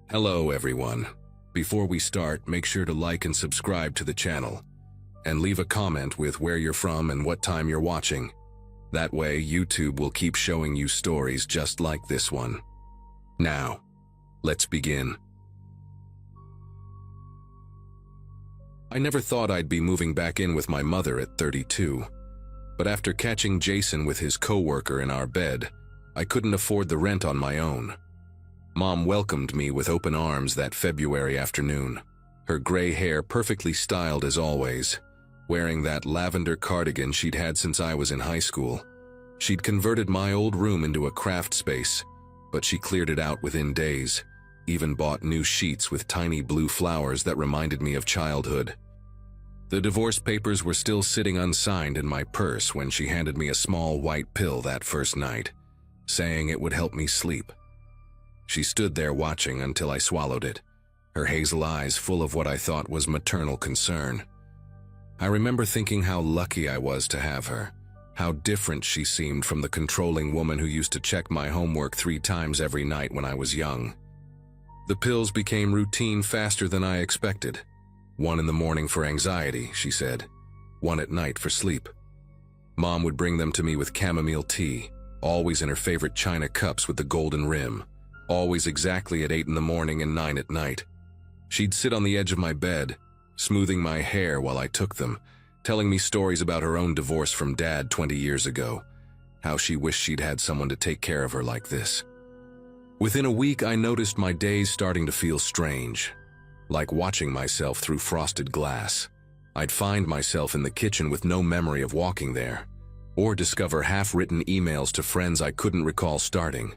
Hello everyone. Before we start, make sure to like and subscribe to the channel, and leave a comment with where you're from and what time you're watching. That way, YouTube will keep showing you stories just like this one. Now, let's begin. I never thought I'd be moving back in with my mother at 32, but after catching Jason with his coworker in our bed, I couldn't afford the rent on my own. Mom welcomed me with open arms that February afternoon, her gray hair perfectly styled as always, wearing that lavender cardigan she'd had since I was in high school. She'd converted my old room into a craft space, but she cleared it out within days, even bought new sheets with tiny blue flowers that reminded me of childhood. The divorce papers were still sitting unsigned in my purse when she handed me a small white pill that first night, saying it would help me sleep. She stood there watching until I swallowed it, her hazel eyes full of what I thought was maternal concern. I remember thinking how lucky I was to have her, how different she seemed from the controlling woman who used to check my homework 3 times every night when I was young. The pills became routine faster than I expected. 1 in the morning for anxiety, she said. 1 at night for sleep. Mom would bring them to me with chamomile tea, always in her favorite china cups with the golden rim. Always exactly at 8 in the morning and 9 at night. She'd sit on the edge of my bed, smoothing my hair while I took them, telling me stories about her own divorce from Dad 20 years ago, how she wished she'd had someone to take care of her like this. Within a week, I noticed my days starting to feel strange, like watching myself through frosted glass. I'd find myself in the kitchen with no memory of walking there, or discover half-written emails to friends I couldn't recall starting.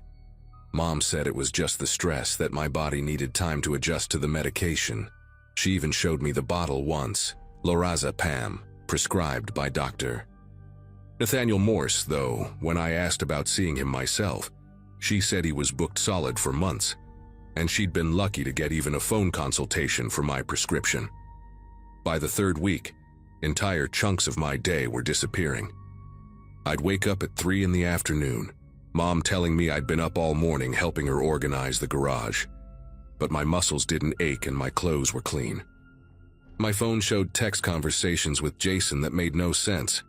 Mom said it was just the stress, that my body needed time to adjust to the medication. She even showed me the bottle once, lorazepam, prescribed by Dr. Nathaniel Morse, though, when I asked about seeing him myself, she said he was booked solid for months, and she'd been lucky to get even a phone consultation for my prescription. By the 3rd week, entire chunks of my day were disappearing. I'd wake up at 3 in the afternoon, Mom telling me I'd been up all morning helping her organize the garage, but my muscles didn't ache and my clothes were clean. My phone showed text conversations with Jason that made no sense,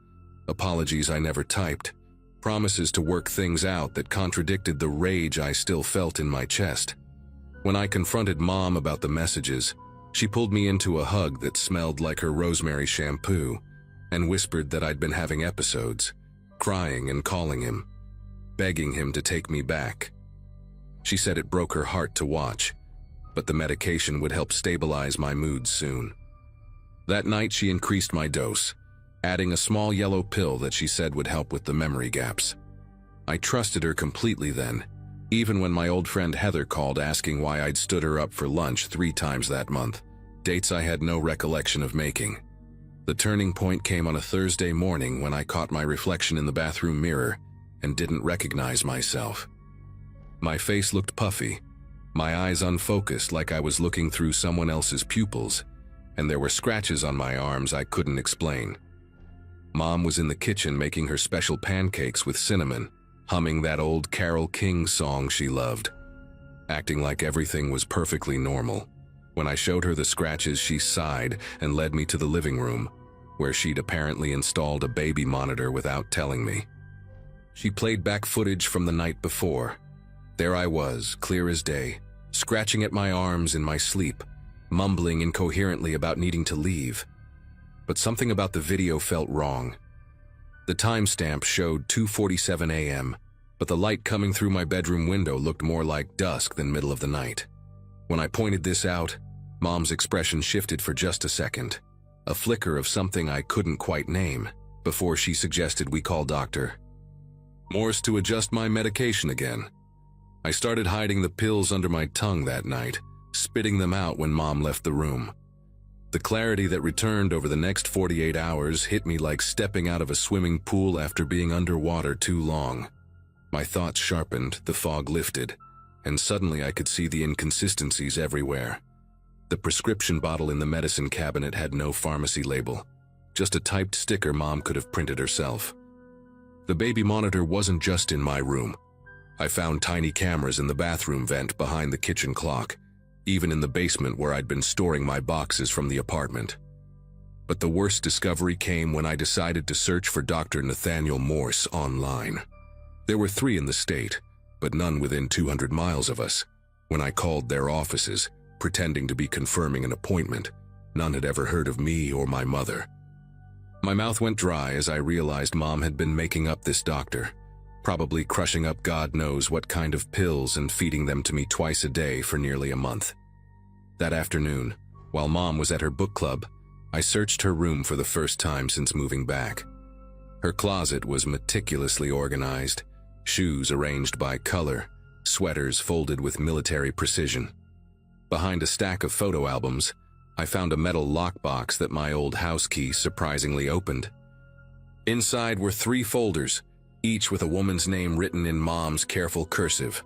apologies I never typed, promises to work things out that contradicted the rage I still felt in my chest. When I confronted Mom about the messages, she pulled me into a hug that smelled like her rosemary shampoo and whispered that I'd been having episodes, crying and calling him, begging him to take me back. She said it broke her heart to watch, but the medication would help stabilize my mood soon. That night she increased my dose, adding a small yellow pill that she said would help with the memory gaps. I trusted her completely then, even when my old friend Heather called asking why I'd stood her up for lunch 3 times that month, dates I had no recollection of making. The turning point came on a Thursday morning when I caught my reflection in the bathroom mirror and didn't recognize myself. My face looked puffy, my eyes unfocused like I was looking through someone else's pupils, and there were scratches on my arms I couldn't explain. Mom was in the kitchen making her special pancakes with cinnamon, humming that old Carole King song she loved, acting like everything was perfectly normal. When I showed her the scratches, she sighed and led me to the living room, where she'd apparently installed a baby monitor without telling me. She played back footage from the night before. There I was, clear as day, scratching at my arms in my sleep, mumbling incoherently about needing to leave. But something about the video felt wrong. The timestamp showed 2:47 a.m., but the light coming through my bedroom window looked more like dusk than middle of the night. When I pointed this out, Mom's expression shifted for just a second, a flicker of something I couldn't quite name, before she suggested we call Dr. Morse to adjust my medication again. I started hiding the pills under my tongue that night, spitting them out when Mom left the room. The clarity that returned over the next 48 hours hit me like stepping out of a swimming pool after being underwater too long. My thoughts sharpened, the fog lifted, and suddenly I could see the inconsistencies everywhere. The prescription bottle in the medicine cabinet had no pharmacy label, just a typed sticker Mom could have printed herself. The baby monitor wasn't just in my room. I found tiny cameras in the bathroom vent behind the kitchen clock, even in the basement where I'd been storing my boxes from the apartment. But the worst discovery came when I decided to search for Dr. Nathaniel Morse online. There were 3 in the state, but none within 200 miles of us. When I called their offices, pretending to be confirming an appointment, none had ever heard of me or my mother. My mouth went dry as I realized Mom had been making up this doctor, probably crushing up God knows what kind of pills and feeding them to me twice a day for nearly a month. That afternoon, while Mom was at her book club, I searched her room for the first time since moving back. Her closet was meticulously organized, shoes arranged by color, sweaters folded with military precision. Behind a stack of photo albums, I found a metal lockbox that my old house key surprisingly opened. Inside were 3 folders, each with a woman's name written in Mom's careful cursive: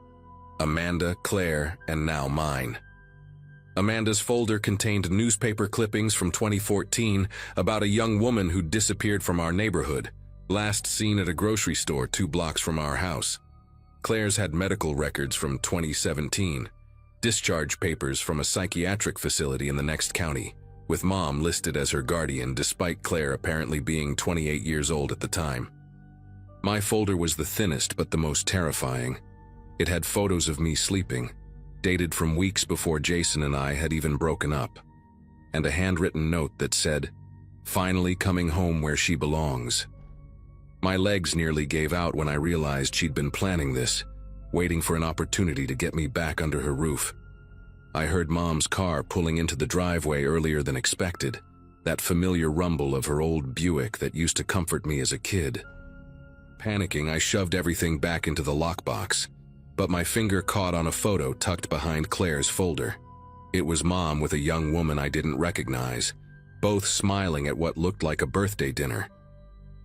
Amanda, Claire, and now mine. Amanda's folder contained newspaper clippings from 2014 about a young woman who disappeared from our neighborhood, last seen at a grocery store 2 blocks from our house. Claire's had medical records from 2017, discharge papers from a psychiatric facility in the next county, with Mom listed as her guardian despite Claire apparently being 28 years old at the time. My folder was the thinnest but the most terrifying. It had photos of me sleeping, dated from weeks before Jason and I had even broken up, and a handwritten note that said, "Finally coming home where she belongs." My legs nearly gave out when I realized she'd been planning this, waiting for an opportunity to get me back under her roof. I heard Mom's car pulling into the driveway earlier than expected, that familiar rumble of her old Buick that used to comfort me as a kid. Panicking, I shoved everything back into the lockbox, but my finger caught on a photo tucked behind Claire's folder. It was Mom with a young woman I didn't recognize, both smiling at what looked like a birthday dinner.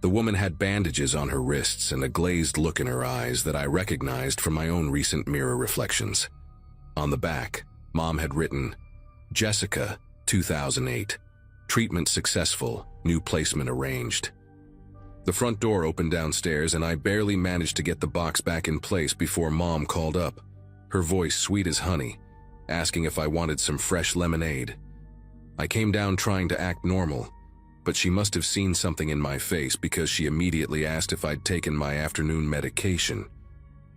The woman had bandages on her wrists and a glazed look in her eyes that I recognized from my own recent mirror reflections. On the back, Mom had written, "Jessica, 2008. Treatment successful, new placement arranged." The front door opened downstairs and I barely managed to get the box back in place before Mom called up, her voice sweet as honey, asking if I wanted some fresh lemonade. I came down trying to act normal, but she must have seen something in my face because she immediately asked if I'd taken my afternoon medication.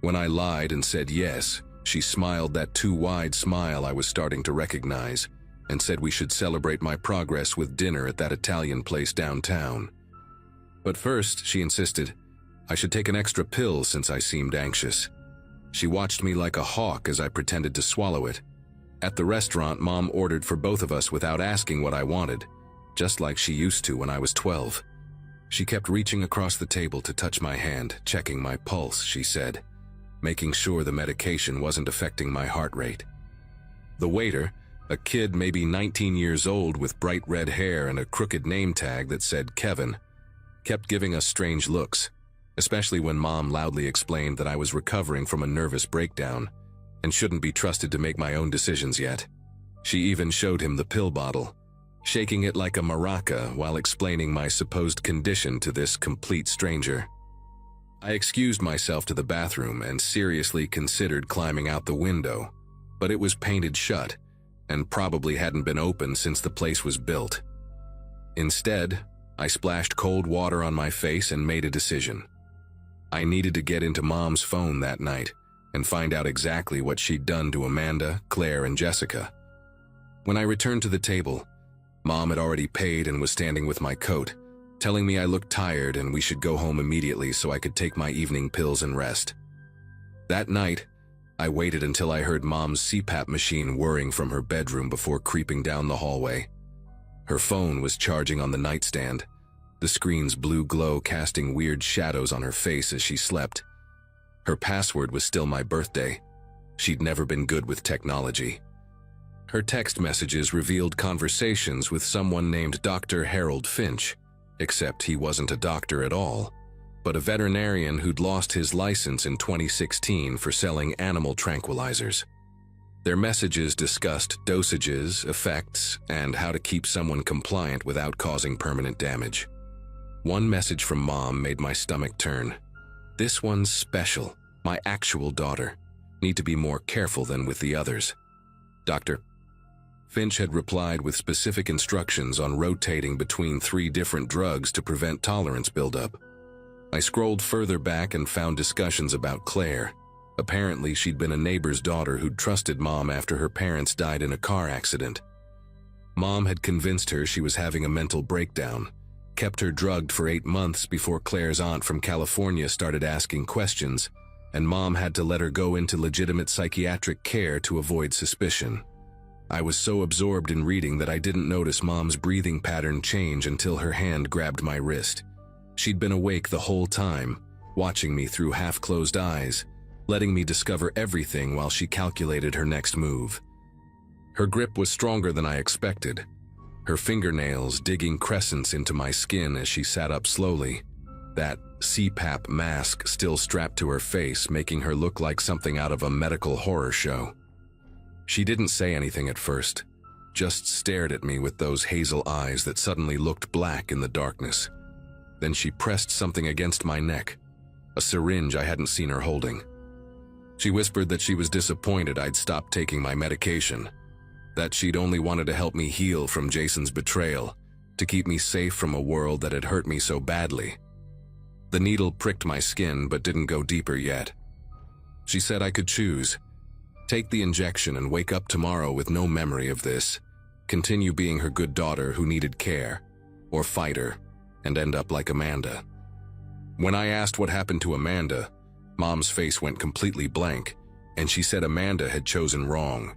When I lied and said yes, she smiled that too wide smile I was starting to recognize and said we should celebrate my progress with dinner at that Italian place downtown. But first, she insisted, I should take an extra pill since I seemed anxious. She watched me like a hawk as I pretended to swallow it. At the restaurant, Mom ordered for both of us without asking what I wanted, just like she used to when I was 12. She kept reaching across the table to touch my hand, checking my pulse, she said, making sure the medication wasn't affecting my heart rate. The waiter, a kid maybe 19 years old with bright red hair and a crooked name tag that said Kevin, kept giving us strange looks, especially when Mom loudly explained that I was recovering from a nervous breakdown and shouldn't be trusted to make my own decisions yet. She even showed him the pill bottle, shaking it like a maraca while explaining my supposed condition to this complete stranger. I excused myself to the bathroom and seriously considered climbing out the window, but it was painted shut and probably hadn't been opened since the place was built. Instead, I splashed cold water on my face and made a decision. I needed to get into Mom's phone that night and find out exactly what she'd done to Amanda, Claire, and Jessica. When I returned to the table, Mom had already paid and was standing with my coat, telling me I looked tired and we should go home immediately so I could take my evening pills and rest. That night, I waited until I heard Mom's CPAP machine whirring from her bedroom before creeping down the hallway. Her phone was charging on the nightstand, the screen's blue glow casting weird shadows on her face as she slept. Her password was still my birthday. She'd never been good with technology. Her text messages revealed conversations with someone named Dr. Harold Finch, except he wasn't a doctor at all, but a veterinarian who'd lost his license in 2016 for selling animal tranquilizers. Their messages discussed dosages, effects, and how to keep someone compliant without causing permanent damage. One message from Mom made my stomach turn. This one's special, my actual daughter. Need to be more careful than with the others. Doctor. Finch had replied with specific instructions on rotating between 3 different drugs to prevent tolerance buildup. I scrolled further back and found discussions about Claire. Apparently, she'd been a neighbor's daughter who'd trusted Mom after her parents died in a car accident. Mom had convinced her she was having a mental breakdown, kept her drugged for 8 months before Claire's aunt from California started asking questions, and Mom had to let her go into legitimate psychiatric care to avoid suspicion. I was so absorbed in reading that I didn't notice Mom's breathing pattern change until her hand grabbed my wrist. She'd been awake the whole time, watching me through half-closed eyes, letting me discover everything while she calculated her next move. Her grip was stronger than I expected, her fingernails digging crescents into my skin as she sat up slowly, that CPAP mask still strapped to her face making her look like something out of a medical horror show. She didn't say anything at first, just stared at me with those hazel eyes that suddenly looked black in the darkness. Then she pressed something against my neck, a syringe I hadn't seen her holding. She whispered that she was disappointed I'd stopped taking my medication, that she'd only wanted to help me heal from Jason's betrayal, to keep me safe from a world that had hurt me so badly. The needle pricked my skin but didn't go deeper yet. She said I could choose. Take the injection and wake up tomorrow with no memory of this, continue being her good daughter who needed care, or fight her and end up like Amanda. When I asked what happened to Amanda, Mom's face went completely blank, and she said Amanda had chosen wrong,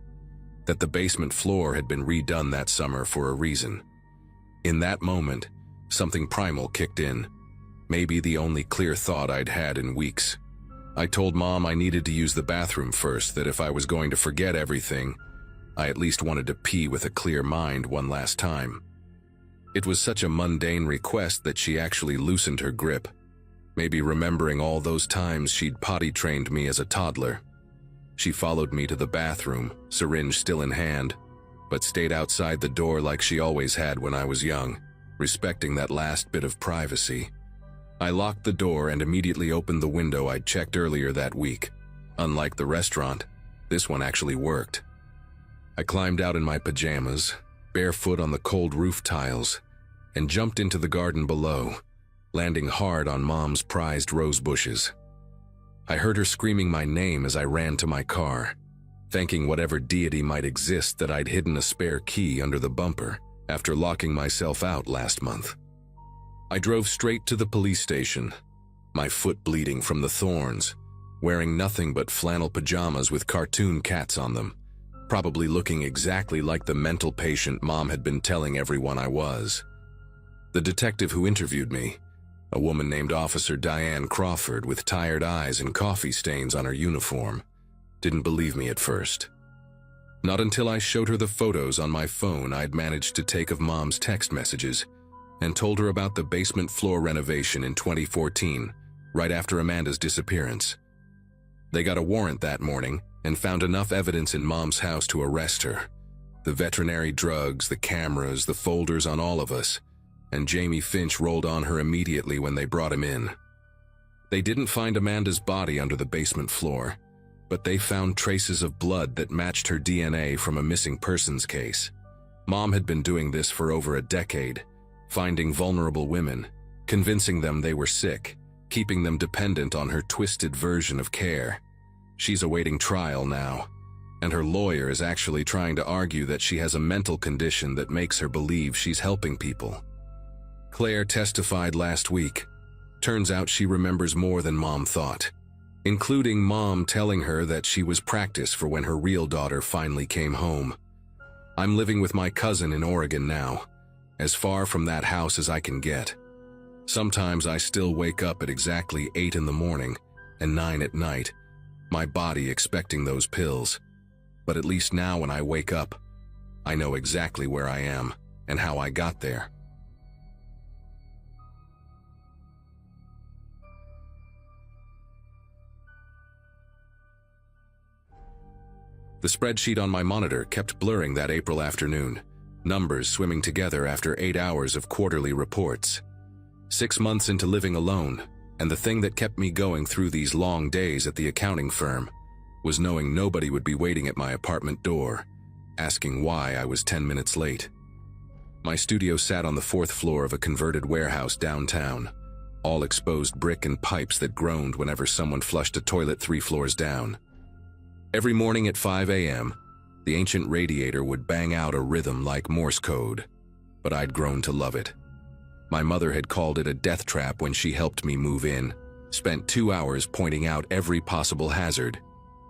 that the basement floor had been redone that summer for a reason. In that moment, something primal kicked in, maybe the only clear thought I'd had in weeks. I told Mom I needed to use the bathroom first, that if I was going to forget everything, I at least wanted to pee with a clear mind one last time. It was such a mundane request that she actually loosened her grip, maybe remembering all those times she'd potty-trained me as a toddler. She followed me to the bathroom, syringe still in hand, but stayed outside the door like she always had when I was young, respecting that last bit of privacy. I locked the door and immediately opened the window I'd checked earlier that week. Unlike the restaurant, this one actually worked. I climbed out in my pajamas, barefoot on the cold roof tiles, and jumped into the garden below, landing hard on Mom's prized rose bushes. I heard her screaming my name as I ran to my car, thanking whatever deity might exist that I'd hidden a spare key under the bumper after locking myself out last month. I drove straight to the police station, my foot bleeding from the thorns, wearing nothing but flannel pajamas with cartoon cats on them, probably looking exactly like the mental patient Mom had been telling everyone I was. The detective who interviewed me, a woman named Officer Diane Crawford with tired eyes and coffee stains on her uniform, didn't believe me at first. Not until I showed her the photos on my phone I'd managed to take of Mom's text messages and told her about the basement floor renovation in 2014, right after Amanda's disappearance. They got a warrant that morning and found enough evidence in Mom's house to arrest her. The veterinary drugs, the cameras, the folders on all of us, and Jamie Finch rolled on her immediately when they brought him in. They didn't find Amanda's body under the basement floor, but they found traces of blood that matched her DNA from a missing persons case. Mom had been doing this for over a decade, finding vulnerable women, convincing them they were sick, keeping them dependent on her twisted version of care. She's awaiting trial now, and her lawyer is actually trying to argue that she has a mental condition that makes her believe she's helping people. Claire testified last week. Turns out she remembers more than Mom thought, including Mom telling her that she was practice for when her real daughter finally came home. I'm living with my cousin in Oregon now, as far from that house as I can get. Sometimes I still wake up at exactly 8 in the morning and 9 at night, my body expecting those pills. But at least now when I wake up, I know exactly where I am and how I got there. The spreadsheet on my monitor kept blurring that April afternoon, numbers swimming together after 8 hours of quarterly reports. 6 months into living alone, and the thing that kept me going through these long days at the accounting firm was knowing nobody would be waiting at my apartment door, asking why I was 10 minutes late. My studio sat on the 4th floor of a converted warehouse downtown, all exposed brick and pipes that groaned whenever someone flushed a toilet 3 floors down. Every morning at 5 a.m., the ancient radiator would bang out a rhythm like Morse code, but I'd grown to love it. My mother had called it a death trap when she helped me move in, spent 2 hours pointing out every possible hazard: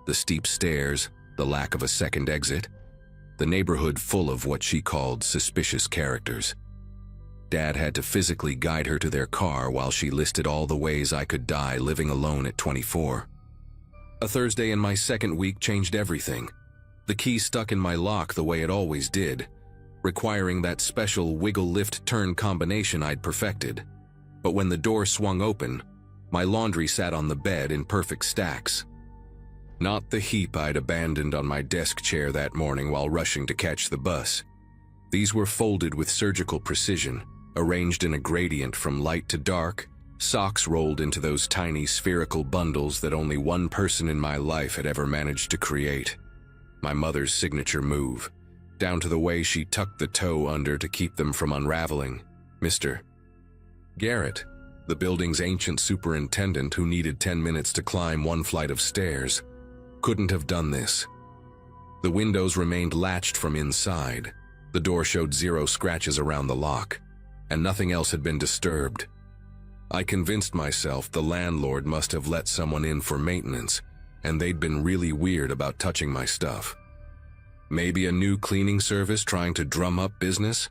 the steep stairs, the lack of a second exit, the neighborhood full of what she called suspicious characters. Dad had to physically guide her to their car while she listed all the ways I could die living alone at 24. A Thursday in my 2nd week changed everything. The key stuck in my lock the way it always did, requiring that special wiggle-lift-turn combination I'd perfected. But when the door swung open, my laundry sat on the bed in perfect stacks. Not the heap I'd abandoned on my desk chair that morning while rushing to catch the bus. These were folded with surgical precision, arranged in a gradient from light to dark, socks rolled into those tiny spherical bundles that only one person in my life had ever managed to create. My mother's signature move, down to the way she tucked the toe under to keep them from unraveling. Mr. Garrett, the building's ancient superintendent who needed 10 minutes to climb 1 flight of stairs, couldn't have done this. The windows remained latched from inside. The door showed 0 scratches around the lock, and nothing else had been disturbed. I convinced myself the landlord must have let someone in for maintenance, and they'd been really weird about touching my stuff. Maybe a new cleaning service trying to drum up business?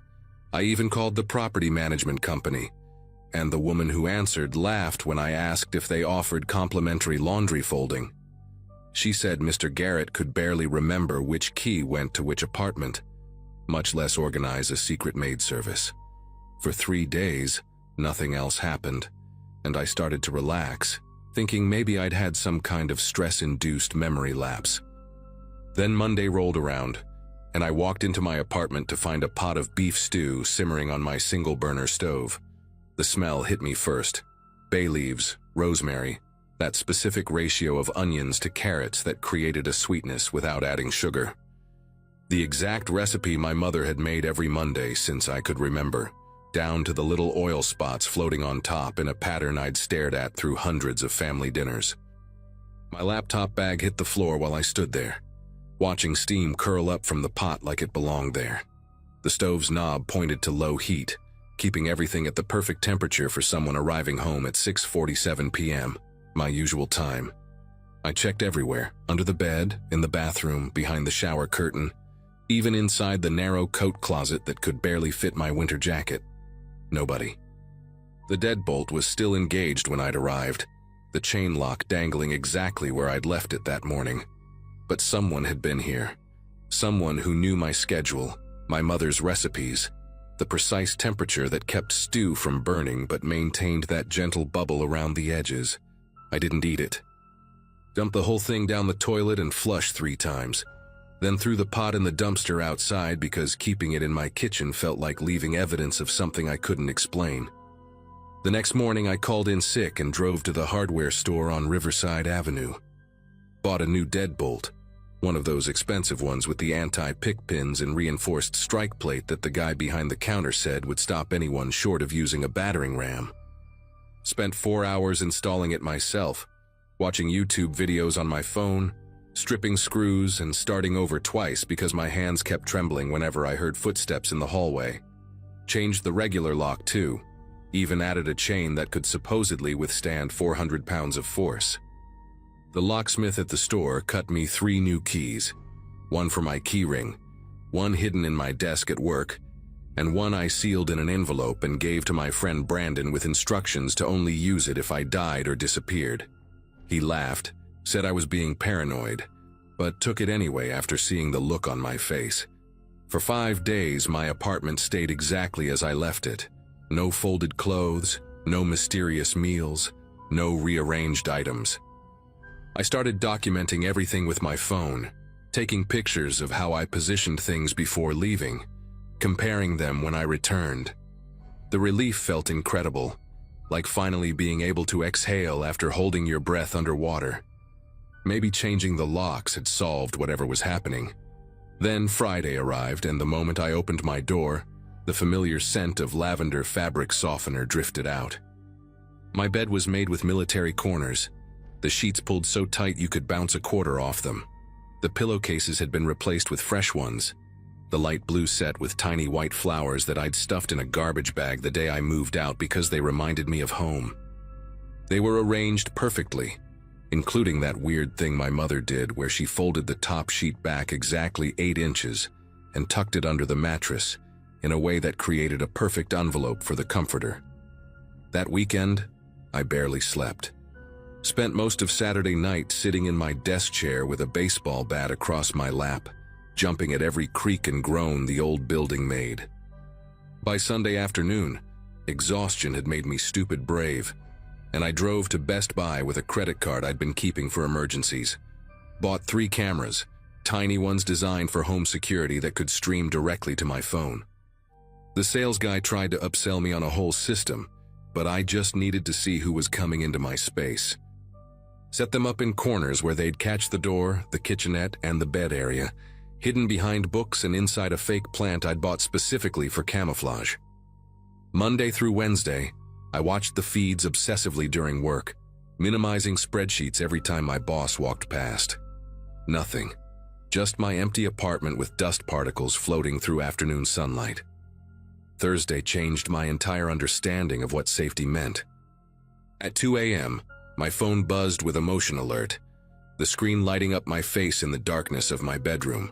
I even called the property management company, and the woman who answered laughed when I asked if they offered complimentary laundry folding. She said Mr. Garrett could barely remember which key went to which apartment, much less organize a secret maid service. For 3 days, nothing else happened, and I started to relax, thinking maybe I'd had some kind of stress-induced memory lapse. Then Monday rolled around, and I walked into my apartment to find a pot of beef stew simmering on my single-burner stove. The smell hit me first. Bay leaves, rosemary, that specific ratio of onions to carrots that created a sweetness without adding sugar. The exact recipe my mother had made every Monday since I could remember, down to the little oil spots floating on top in a pattern I'd stared at through hundreds of family dinners. My laptop bag hit the floor while I stood there, watching steam curl up from the pot like it belonged there. The stove's knob pointed to low heat, keeping everything at the perfect temperature for someone arriving home at 6:47 p.m., my usual time. I checked everywhere, under the bed, in the bathroom, behind the shower curtain, even inside the narrow coat closet that could barely fit my winter jacket. Nobody. The deadbolt was still engaged when I'd arrived, the chain lock dangling exactly where I'd left it that morning. But someone had been here. Someone who knew my schedule, my mother's recipes, the precise temperature that kept stew from burning but maintained that gentle bubble around the edges. I didn't eat it. Dumped the whole thing down the toilet and flushed 3 times. Then threw the pot in the dumpster outside because keeping it in my kitchen felt like leaving evidence of something I couldn't explain. The next morning I called in sick and drove to the hardware store on Riverside Avenue. Bought a new deadbolt, one of those expensive ones with the anti-pick pins and reinforced strike plate that the guy behind the counter said would stop anyone short of using a battering ram. Spent 4 hours installing it myself, watching YouTube videos on my phone, stripping screws and starting over twice because my hands kept trembling whenever I heard footsteps in the hallway. Changed the regular lock too, even added a chain that could supposedly withstand 400 pounds of force. The locksmith at the store cut me 3 new keys, one for my keyring, one hidden in my desk at work, and one I sealed in an envelope and gave to my friend Brandon with instructions to only use it if I died or disappeared. He laughed, said I was being paranoid, but took it anyway after seeing the look on my face. For 5 days, my apartment stayed exactly as I left it. No folded clothes, no mysterious meals, no rearranged items. I started documenting everything with my phone, taking pictures of how I positioned things before leaving, comparing them when I returned. The relief felt incredible, like finally being able to exhale after holding your breath underwater. Maybe changing the locks had solved whatever was happening. Then Friday arrived, and the moment I opened my door, the familiar scent of lavender fabric softener drifted out. My bed was made with military corners, the sheets pulled so tight you could bounce a quarter off them. The pillowcases had been replaced with fresh ones, the light blue set with tiny white flowers that I'd stuffed in a garbage bag the day I moved out because they reminded me of home. They were arranged perfectly, including that weird thing my mother did where she folded the top sheet back exactly 8 inches and tucked it under the mattress in a way that created a perfect envelope for the comforter. That weekend, I barely slept. Spent most of Saturday night sitting in my desk chair with a baseball bat across my lap, jumping at every creak and groan the old building made. By Sunday afternoon, exhaustion had made me stupid brave, and I drove to Best Buy with a credit card I'd been keeping for emergencies. Bought 3 cameras, tiny ones designed for home security that could stream directly to my phone. The sales guy tried to upsell me on a whole system, but I just needed to see who was coming into my space. Set them up in corners where they'd catch the door, the kitchenette, and the bed area, hidden behind books and inside a fake plant I'd bought specifically for camouflage. Monday through Wednesday, I watched the feeds obsessively during work, minimizing spreadsheets every time my boss walked past. Nothing. Just my empty apartment with dust particles floating through afternoon sunlight. Thursday changed my entire understanding of what safety meant. At 2 a.m., my phone buzzed with a motion alert, the screen lighting up my face in the darkness of my bedroom.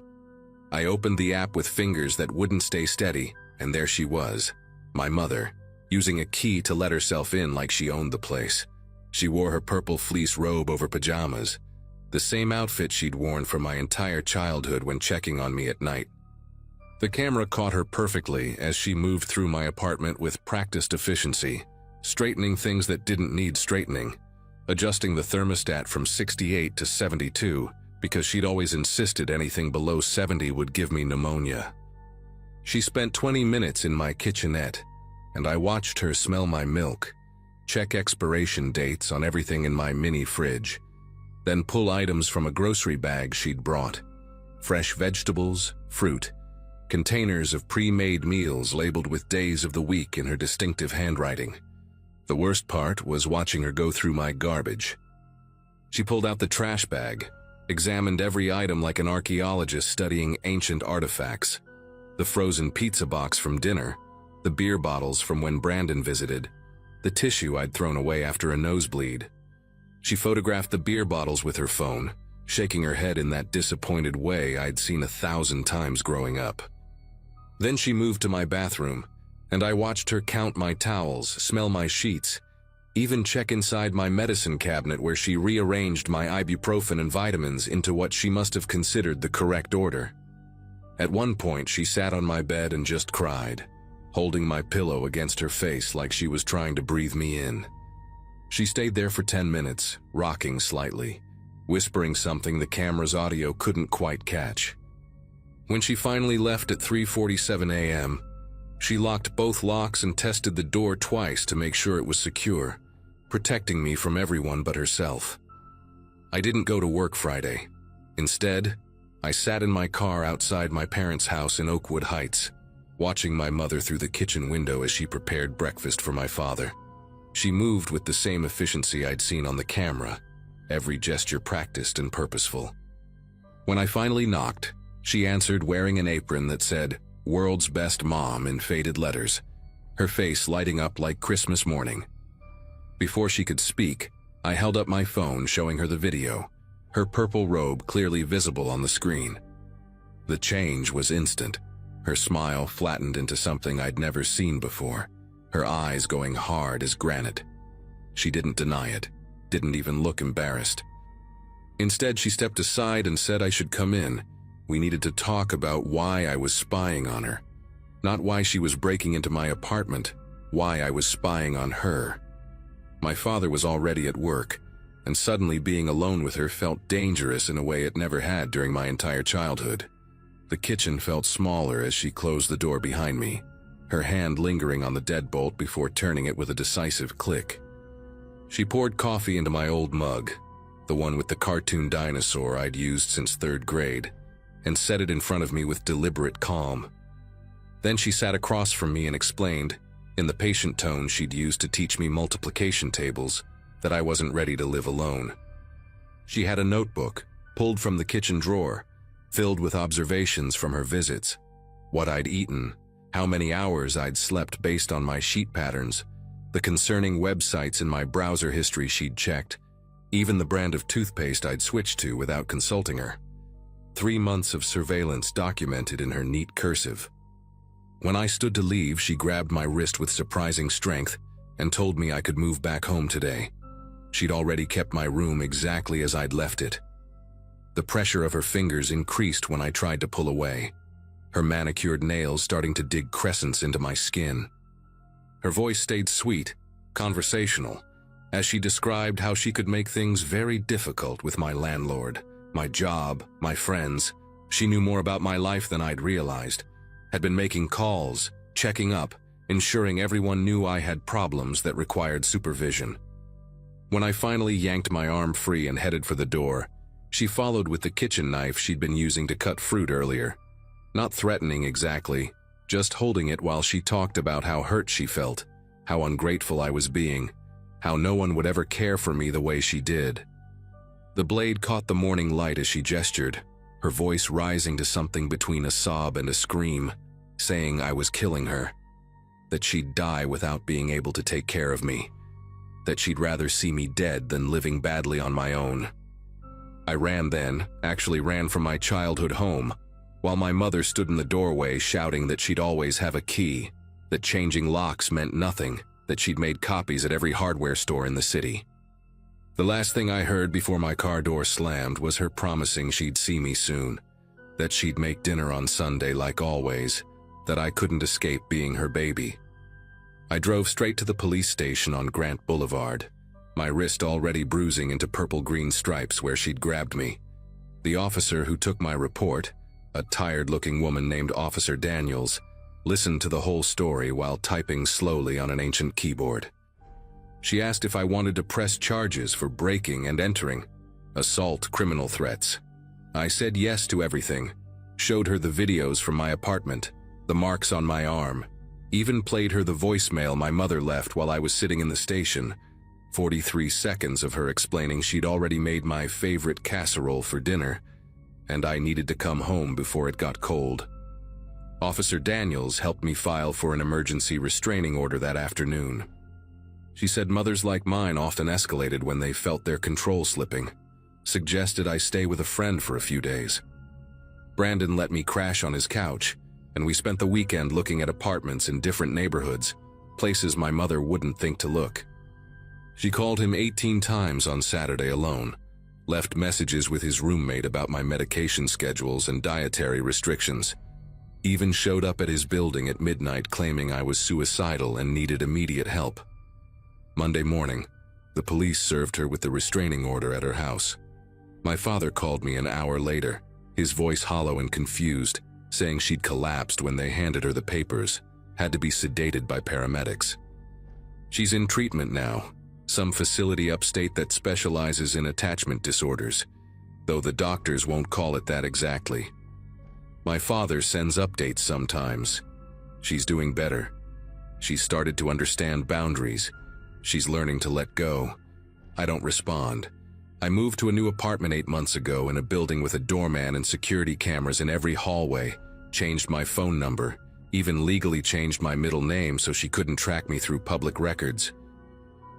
I opened the app with fingers that wouldn't stay steady, and there she was, my mother, using a key to let herself in like she owned the place. She wore her purple fleece robe over pajamas, the same outfit she'd worn for my entire childhood when checking on me at night. The camera caught her perfectly as she moved through my apartment with practiced efficiency, straightening things that didn't need straightening, adjusting the thermostat from 68 to 72 because she'd always insisted anything below 70 would give me pneumonia. She spent 20 minutes in my kitchenette, and I watched her smell my milk, check expiration dates on everything in my mini fridge, then pull items from a grocery bag she'd brought. Fresh vegetables, fruit, containers of pre-made meals labeled with days of the week in her distinctive handwriting. The worst part was watching her go through my garbage. She pulled out the trash bag, examined every item like an archaeologist studying ancient artifacts. The frozen pizza box from dinner, the beer bottles from when Brandon visited, the tissue I'd thrown away after a nosebleed. She photographed the beer bottles with her phone, shaking her head in that disappointed way I'd seen 1,000 times growing up. Then she moved to my bathroom, and I watched her count my towels, smell my sheets, even check inside my medicine cabinet where she rearranged my ibuprofen and vitamins into what she must have considered the correct order. At one point, she sat on my bed and just cried, holding my pillow against her face like she was trying to breathe me in. She stayed there for 10 minutes, rocking slightly, whispering something the camera's audio couldn't quite catch. When she finally left at 3:47 a.m., she locked both locks and tested the door twice to make sure it was secure, protecting me from everyone but herself. I didn't go to work Friday. Instead, I sat in my car outside my parents' house in Oakwood Heights, watching my mother through the kitchen window as she prepared breakfast for my father. She moved with the same efficiency I'd seen on the camera, every gesture practiced and purposeful. When I finally knocked, she answered wearing an apron that said, "World's Best Mom" in faded letters, her face lighting up like Christmas morning. Before she could speak, I held up my phone showing her the video, her purple robe clearly visible on the screen. The change was instant. Her smile flattened into something I'd never seen before, her eyes going hard as granite. She didn't deny it, didn't even look embarrassed. Instead, she stepped aside and said I should come in. We needed to talk about why I was spying on her. Not why she was breaking into my apartment, why I was spying on her. My father was already at work, and suddenly being alone with her felt dangerous in a way it never had during my entire childhood. The kitchen felt smaller as she closed the door behind me, her hand lingering on the deadbolt before turning it with a decisive click. She poured coffee into my old mug, the one with the cartoon dinosaur I'd used since 3rd grade, and set it in front of me with deliberate calm. Then she sat across from me and explained, in the patient tone she'd used to teach me multiplication tables, that I wasn't ready to live alone. She had a notebook, pulled from the kitchen drawer, filled with observations from her visits, what I'd eaten, how many hours I'd slept based on my sheet patterns, the concerning websites in my browser history she'd checked, even the brand of toothpaste I'd switched to without consulting her. 3 months of surveillance documented in her neat cursive. When I stood to leave, she grabbed my wrist with surprising strength and told me I could move back home today. She'd already kept my room exactly as I'd left it. The pressure of her fingers increased when I tried to pull away, her manicured nails starting to dig crescents into my skin. Her voice stayed sweet, conversational, as she described how she could make things very difficult with my landlord, my job, my friends. She knew more about my life than I'd realized, had been making calls, checking up, ensuring everyone knew I had problems that required supervision. When I finally yanked my arm free and headed for the door, she followed with the kitchen knife she'd been using to cut fruit earlier. Not threatening exactly, just holding it while she talked about how hurt she felt, how ungrateful I was being, how no one would ever care for me the way she did. The blade caught the morning light as she gestured, her voice rising to something between a sob and a scream, saying I was killing her, that she'd die without being able to take care of me, that she'd rather see me dead than living badly on my own. I ran then, actually ran from my childhood home, while my mother stood in the doorway shouting that she'd always have a key, that changing locks meant nothing, that she'd made copies at every hardware store in the city. The last thing I heard before my car door slammed was her promising she'd see me soon, that she'd make dinner on Sunday like always, that I couldn't escape being her baby. I drove straight to the police station on Grant Boulevard, my wrist already bruising into purple-green stripes where she'd grabbed me. The officer who took my report, a tired-looking woman named Officer Daniels, listened to the whole story while typing slowly on an ancient keyboard. She asked if I wanted to press charges for breaking and entering, assault, criminal threats. I said yes to everything, showed her the videos from my apartment, the marks on my arm, even played her the voicemail my mother left while I was sitting in the station, 43 seconds of her explaining she'd already made my favorite casserole for dinner, and I needed to come home before it got cold. Officer Daniels helped me file for an emergency restraining order that afternoon. She said mothers like mine often escalated when they felt their control slipping, suggested I stay with a friend for a few days. Brandon let me crash on his couch, and we spent the weekend looking at apartments in different neighborhoods, places my mother wouldn't think to look. She called him 18 times on Saturday alone, left messages with his roommate about my medication schedules and dietary restrictions, even showed up at his building at midnight claiming I was suicidal and needed immediate help. Monday morning, the police served her with the restraining order at her house. My father called me an hour later, his voice hollow and confused, saying she'd collapsed when they handed her the papers, had to be sedated by paramedics. She's in treatment now, some facility upstate that specializes in attachment disorders, though the doctors won't call it that exactly. My father sends updates sometimes. She's doing better. She's started to understand boundaries. She's learning to let go. I don't respond. I moved to a new apartment 8 months ago in a building with a doorman and security cameras in every hallway, changed my phone number, even legally changed my middle name so she couldn't track me through public records.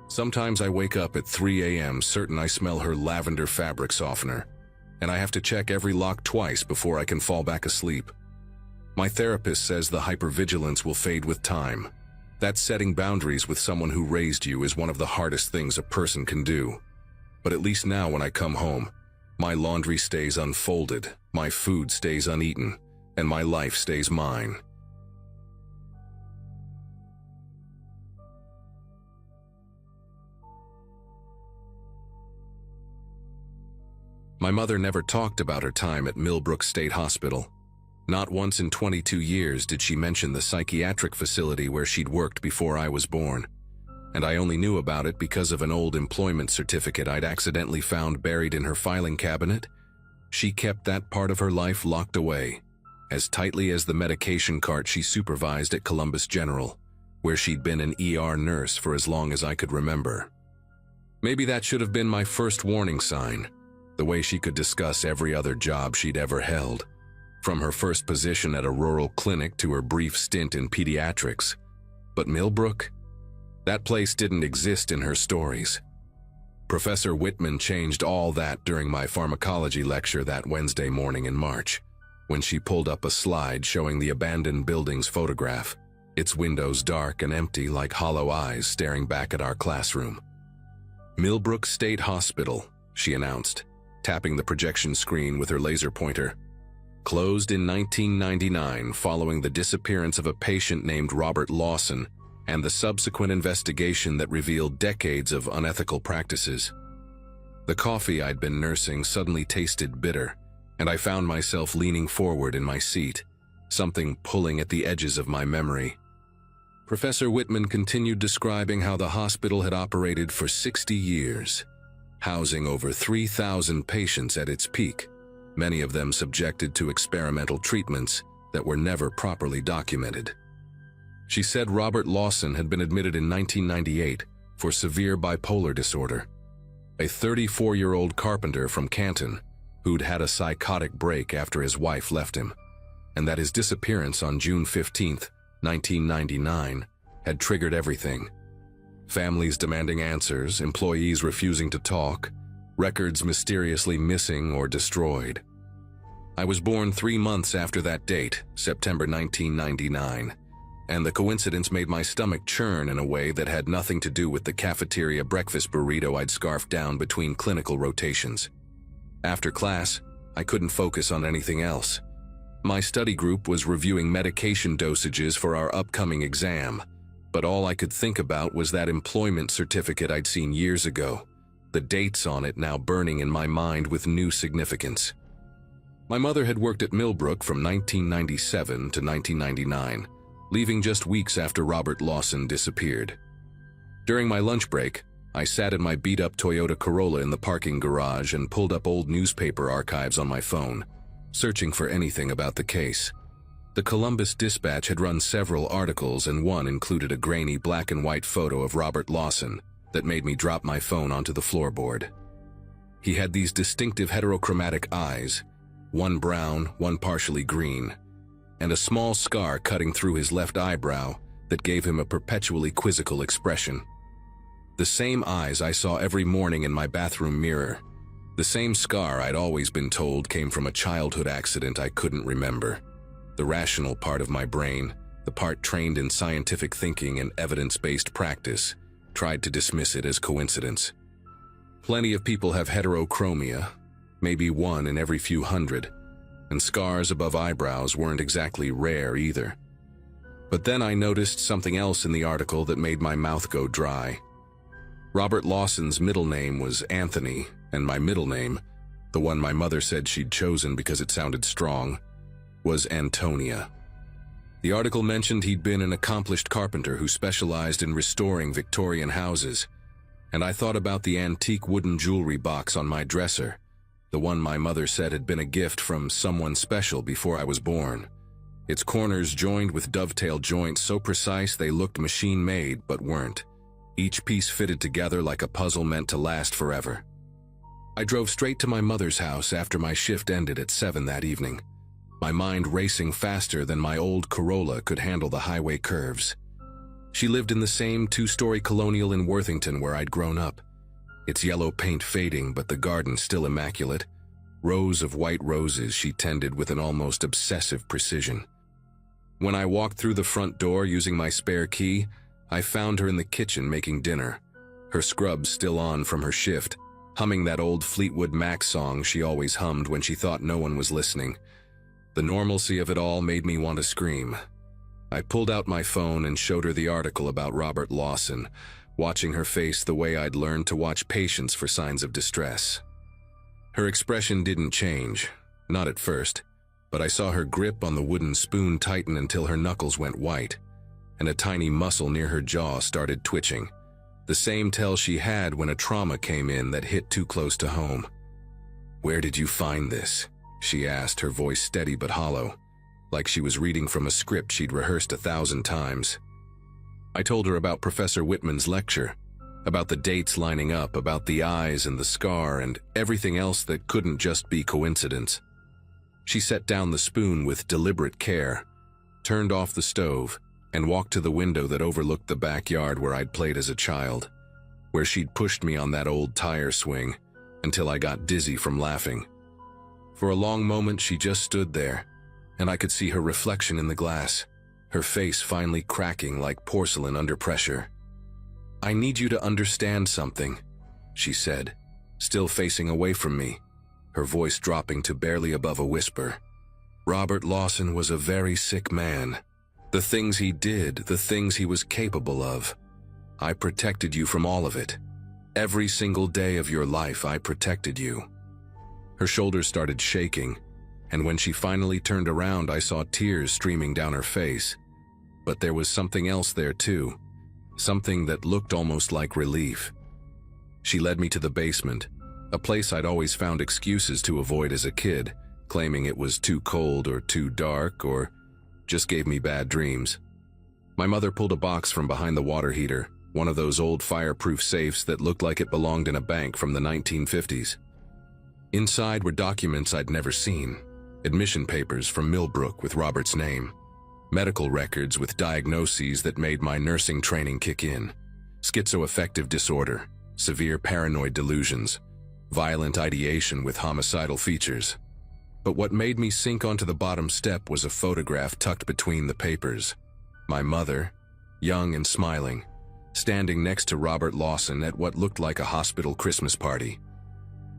Sometimes I wake up at 3 a.m. certain I smell her lavender fabric softener, and I have to check every lock twice before I can fall back asleep. My therapist says the hypervigilance will fade with time. That setting boundaries with someone who raised you is one of the hardest things a person can do. But at least now when I come home, my laundry stays unfolded, my food stays uneaten, and my life stays mine. My mother never talked about her time at Millbrook State Hospital. Not once in 22 years did she mention the psychiatric facility where she'd worked before I was born, and I only knew about it because of an old employment certificate I'd accidentally found buried in her filing cabinet. She kept that part of her life locked away, as tightly as the medication cart she supervised at Columbus General, where she'd been an ER nurse for as long as I could remember. Maybe that should have been my first warning sign, the way she could discuss every other job she'd ever held, from her first position at a rural clinic to her brief stint in pediatrics. But Millbrook? That place didn't exist in her stories. Professor Whitman changed all that during my pharmacology lecture that Wednesday morning in March, when she pulled up a slide showing the abandoned building's photograph, its windows dark and empty like hollow eyes staring back at our classroom. Millbrook State Hospital, she announced, tapping the projection screen with her laser pointer. Closed in 1999 following the disappearance of a patient named Robert Lawson and the subsequent investigation that revealed decades of unethical practices. The coffee I'd been nursing suddenly tasted bitter, and I found myself leaning forward in my seat, something pulling at the edges of my memory. Professor Whitman continued describing how the hospital had operated for 60 years, housing over 3,000 patients at its peak, many of them subjected to experimental treatments that were never properly documented. She said Robert Lawson had been admitted in 1998 for severe bipolar disorder, a 34-year-old carpenter from Canton who'd had a psychotic break after his wife left him, and that his disappearance on June 15, 1999, had triggered everything. Families demanding answers, employees refusing to talk, records mysteriously missing or destroyed. I was born 3 months after that date, September 1999, and the coincidence made my stomach churn in a way that had nothing to do with the cafeteria breakfast burrito I'd scarfed down between clinical rotations. After class, I couldn't focus on anything else. My study group was reviewing medication dosages for our upcoming exam, but all I could think about was that employment certificate I'd seen years ago, the dates on it now burning in my mind with new significance. My mother had worked at Millbrook from 1997 to 1999, leaving just weeks after Robert Lawson disappeared. During my lunch break, I sat in my beat-up Toyota Corolla in the parking garage and pulled up old newspaper archives on my phone, searching for anything about the case. The Columbus Dispatch had run several articles, and one included a grainy black and white photo of Robert Lawson that made me drop my phone onto the floorboard. He had these distinctive heterochromatic eyes, one brown, one partially green, and a small scar cutting through his left eyebrow that gave him a perpetually quizzical expression. The same eyes I saw every morning in my bathroom mirror, the same scar I'd always been told came from a childhood accident I couldn't remember. The rational part of my brain, the part trained in scientific thinking and evidence-based practice, tried to dismiss it as coincidence. Plenty of people have heterochromia, maybe one in every few hundred, and scars above eyebrows weren't exactly rare either. But then I noticed something else in the article that made my mouth go dry. Robert Lawson's middle name was Anthony, and my middle name, the one my mother said she'd chosen because it sounded strong, was Antonia. The article mentioned he'd been an accomplished carpenter who specialized in restoring Victorian houses, and I thought about the antique wooden jewelry box on my dresser, the one my mother said had been a gift from someone special before I was born. Its corners joined with dovetail joints so precise they looked machine-made but weren't. Each piece fitted together like a puzzle meant to last forever. I drove straight to my mother's house after my shift ended at 7 that evening, my mind racing faster than my old Corolla could handle the highway curves. She lived in the same 2-story colonial in Worthington where I'd grown up, its yellow paint fading but the garden still immaculate, rows of white roses she tended with an almost obsessive precision. When I walked through the front door using my spare key, I found her in the kitchen making dinner, her scrubs still on from her shift, humming that old Fleetwood Mac song she always hummed when she thought no one was listening. The normalcy of it all made me want to scream. I pulled out my phone and showed her the article about Robert Lawson, watching her face the way I'd learned to watch patients for signs of distress. Her expression didn't change, not at first, but I saw her grip on the wooden spoon tighten until her knuckles went white, and a tiny muscle near her jaw started twitching, the same tell she had when a trauma came in that hit too close to home. "Where did you find this?" she asked, her voice steady but hollow, like she was reading from a script she'd rehearsed 1,000 times. I told her about Professor Whitman's lecture, about the dates lining up, about the eyes and the scar, and everything else that couldn't just be coincidence. She set down the spoon with deliberate care, turned off the stove, and walked to the window that overlooked the backyard where I'd played as a child, where she'd pushed me on that old tire swing until I got dizzy from laughing. For a long moment she just stood there, and I could see her reflection in the glass, her face finally cracking like porcelain under pressure. "I need you to understand something," she said, still facing away from me, her voice dropping to barely above a whisper. "Robert Lawson was a very sick man. The things he did, the things he was capable of. I protected you from all of it. Every single day of your life, I protected you." Her shoulders started shaking, and when she finally turned around, I saw tears streaming down her face. But there was something else there too, something that looked almost like relief. She led me to the basement, a place I'd always found excuses to avoid as a kid, claiming it was too cold or too dark or just gave me bad dreams. My mother pulled a box from behind the water heater, one of those old fireproof safes that looked like it belonged in a bank from the 1950s. Inside were documents I'd never seen, admission papers from Millbrook with Robert's name, medical records with diagnoses that made my nursing training kick in, schizoaffective disorder, severe paranoid delusions, violent ideation with homicidal features. But what made me sink onto the bottom step was a photograph tucked between the papers. My mother, young and smiling, standing next to Robert Lawson at what looked like a hospital Christmas party.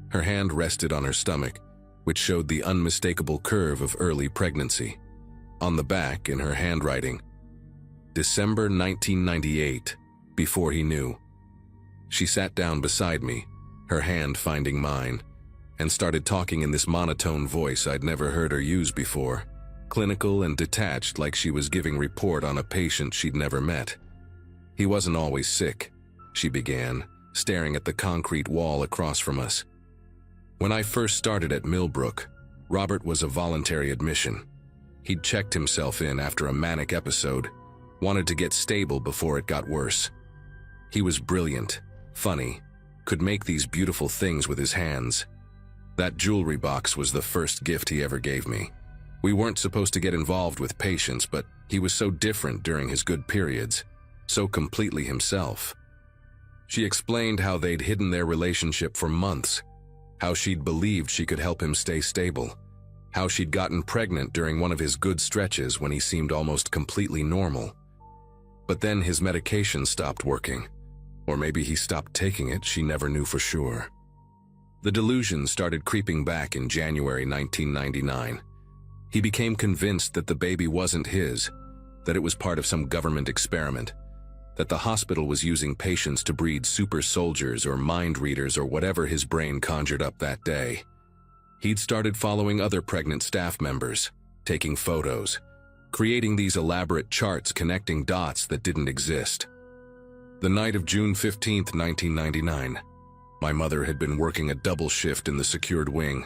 Her hand rested on her stomach, which showed the unmistakable curve of early pregnancy. On the back, in her handwriting, December 1998, before he knew. She sat down beside me, her hand finding mine, and started talking in this monotone voice I'd never heard her use before, clinical and detached, like she was giving report on a patient she'd never met. "He wasn't always sick," she began, staring at the concrete wall across from us. "When I first started at Millbrook, Robert was a voluntary admission. He'd checked himself in after a manic episode, wanted to get stable before it got worse. He was brilliant, funny, could make these beautiful things with his hands. That jewelry box was the first gift he ever gave me. We weren't supposed to get involved with patients, but he was so different during his good periods, so completely himself." She explained how they'd hidden their relationship for months, how she'd believed she could help him stay stable, how she'd gotten pregnant during one of his good stretches when he seemed almost completely normal. But then his medication stopped working, or maybe he stopped taking it, she never knew for sure. The delusion started creeping back in January 1999. He became convinced that the baby wasn't his, that it was part of some government experiment, that the hospital was using patients to breed super soldiers or mind readers or whatever his brain conjured up that day. He'd started following other pregnant staff members, taking photos, creating these elaborate charts connecting dots that didn't exist. The night of June 15, 1999, my mother had been working a double shift in the secured wing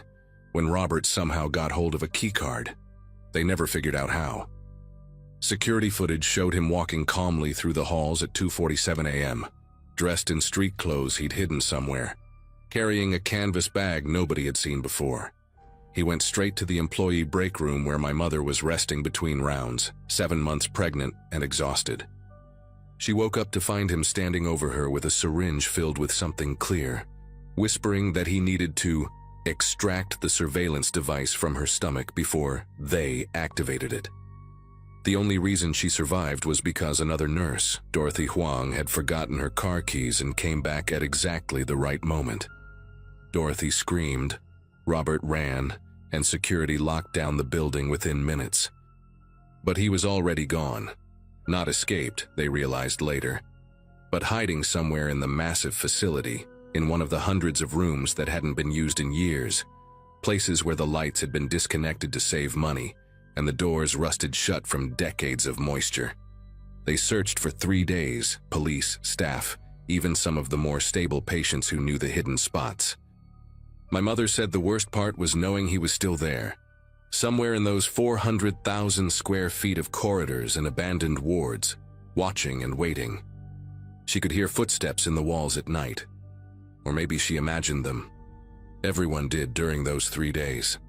when Robert somehow got hold of a keycard. They never figured out how. Security footage showed him walking calmly through the halls at 2:47 a.m., dressed in street clothes he'd hidden somewhere, carrying a canvas bag nobody had seen before. He went straight to the employee break room where my mother was resting between rounds, 7 months pregnant and exhausted. She woke up to find him standing over her with a syringe filled with something clear, whispering that he needed to extract the surveillance device from her stomach before they activated it. The only reason she survived was because another nurse, Dorothy Huang, had forgotten her car keys and came back at exactly the right moment. Dorothy screamed, Robert ran, and security locked down the building within minutes. But he was already gone. Not escaped, they realized later, but hiding somewhere in the massive facility, in one of the hundreds of rooms that hadn't been used in years, places where the lights had been disconnected to save money, and the doors rusted shut from decades of moisture. They searched for 3 days, police, staff, even some of the more stable patients who knew the hidden spots. My mother said the worst part was knowing he was still there, somewhere in those 400,000 square feet of corridors and abandoned wards, watching and waiting. She could hear footsteps in the walls at night. Or maybe she imagined them. Everyone did during those 3 days.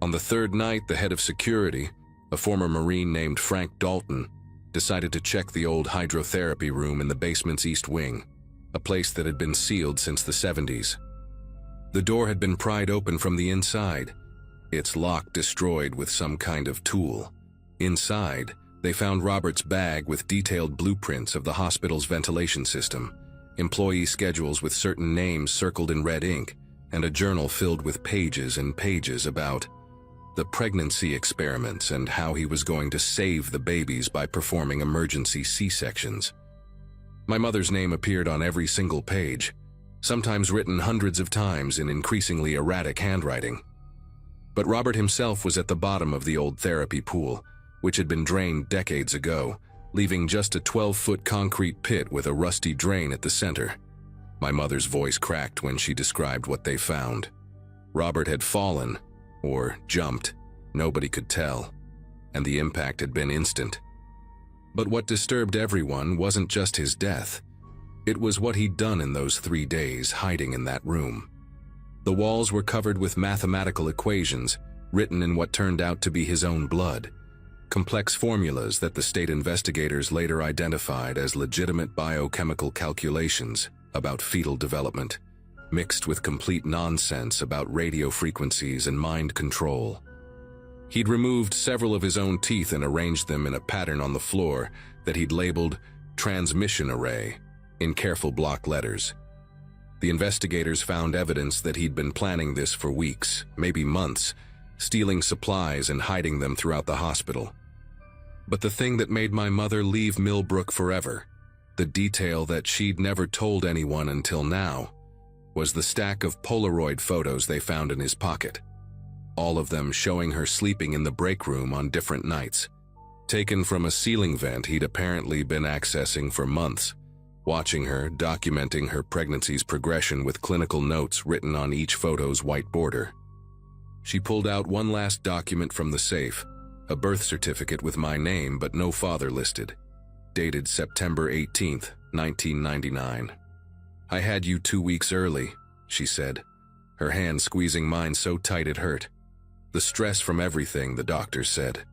On the third night, the head of security, a former Marine named Frank Dalton, decided to check the old hydrotherapy room in the basement's east wing, a place that had been sealed since the 70s. The door had been pried open from the inside, its lock destroyed with some kind of tool. Inside, they found Robert's bag with detailed blueprints of the hospital's ventilation system, employee schedules with certain names circled in red ink, and a journal filled with pages and pages about the pregnancy experiments and how he was going to save the babies by performing emergency C-sections. My mother's name appeared on every single page, sometimes written hundreds of times in increasingly erratic handwriting. But Robert himself was at the bottom of the old therapy pool, which had been drained decades ago, leaving just a 12-foot concrete pit with a rusty drain at the center. My mother's voice cracked when she described what they found. Robert had fallen, or jumped, nobody could tell, and the impact had been instant. But what disturbed everyone wasn't just his death. It was what he'd done in those 3 days hiding in that room. The walls were covered with mathematical equations, written in what turned out to be his own blood, complex formulas that the state investigators later identified as legitimate biochemical calculations about fetal development, mixed with complete nonsense about radio frequencies and mind control. He'd removed several of his own teeth and arranged them in a pattern on the floor that he'd labeled transmission array in careful block letters. The investigators found evidence that he'd been planning this for weeks, maybe months, stealing supplies and hiding them throughout the hospital. But the thing that made my mother leave Millbrook forever, the detail that she'd never told anyone until now, was the stack of Polaroid photos they found in his pocket. All of them showing her sleeping in the break room on different nights, taken from a ceiling vent he'd apparently been accessing for months, watching her, documenting her pregnancy's progression with clinical notes written on each photo's white border. She pulled out one last document from the safe, a birth certificate with my name but no father listed, dated September 18th, 1999. "I had you 2 weeks early," she said, her hand squeezing mine so tight it hurt. "The stress from everything," the doctor said.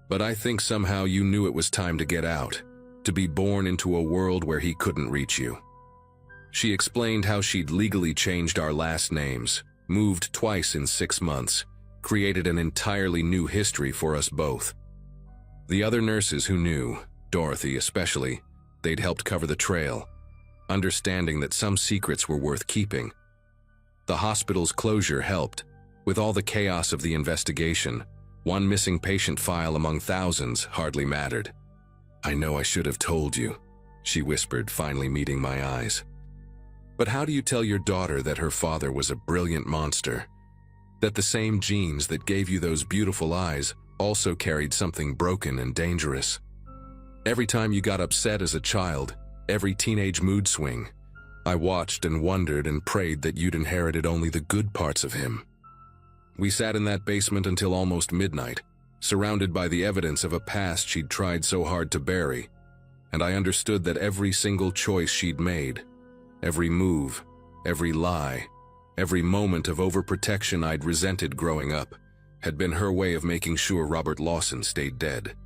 "But I think somehow you knew it was time to get out, to be born into a world where he couldn't reach you." She explained how she'd legally changed our last names, moved twice in 6 months, created an entirely new history for us both. The other nurses who knew, Dorothy especially, they'd helped cover the trail, understanding that some secrets were worth keeping. The hospital's closure helped. With all the chaos of the investigation, one missing patient file among thousands hardly mattered. "I know I should have told you," she whispered, finally meeting my eyes. "But how do you tell your daughter that her father was a brilliant monster? That the same genes that gave you those beautiful eyes also carried something broken and dangerous? Every time you got upset as a child, every teenage mood swing, I watched and wondered and prayed that you'd inherited only the good parts of him." We sat in that basement until almost midnight, surrounded by the evidence of a past she'd tried so hard to bury, and I understood that every single choice she'd made, every move, every lie, every moment of overprotection I'd resented growing up, had been her way of making sure Robert Lawson stayed dead.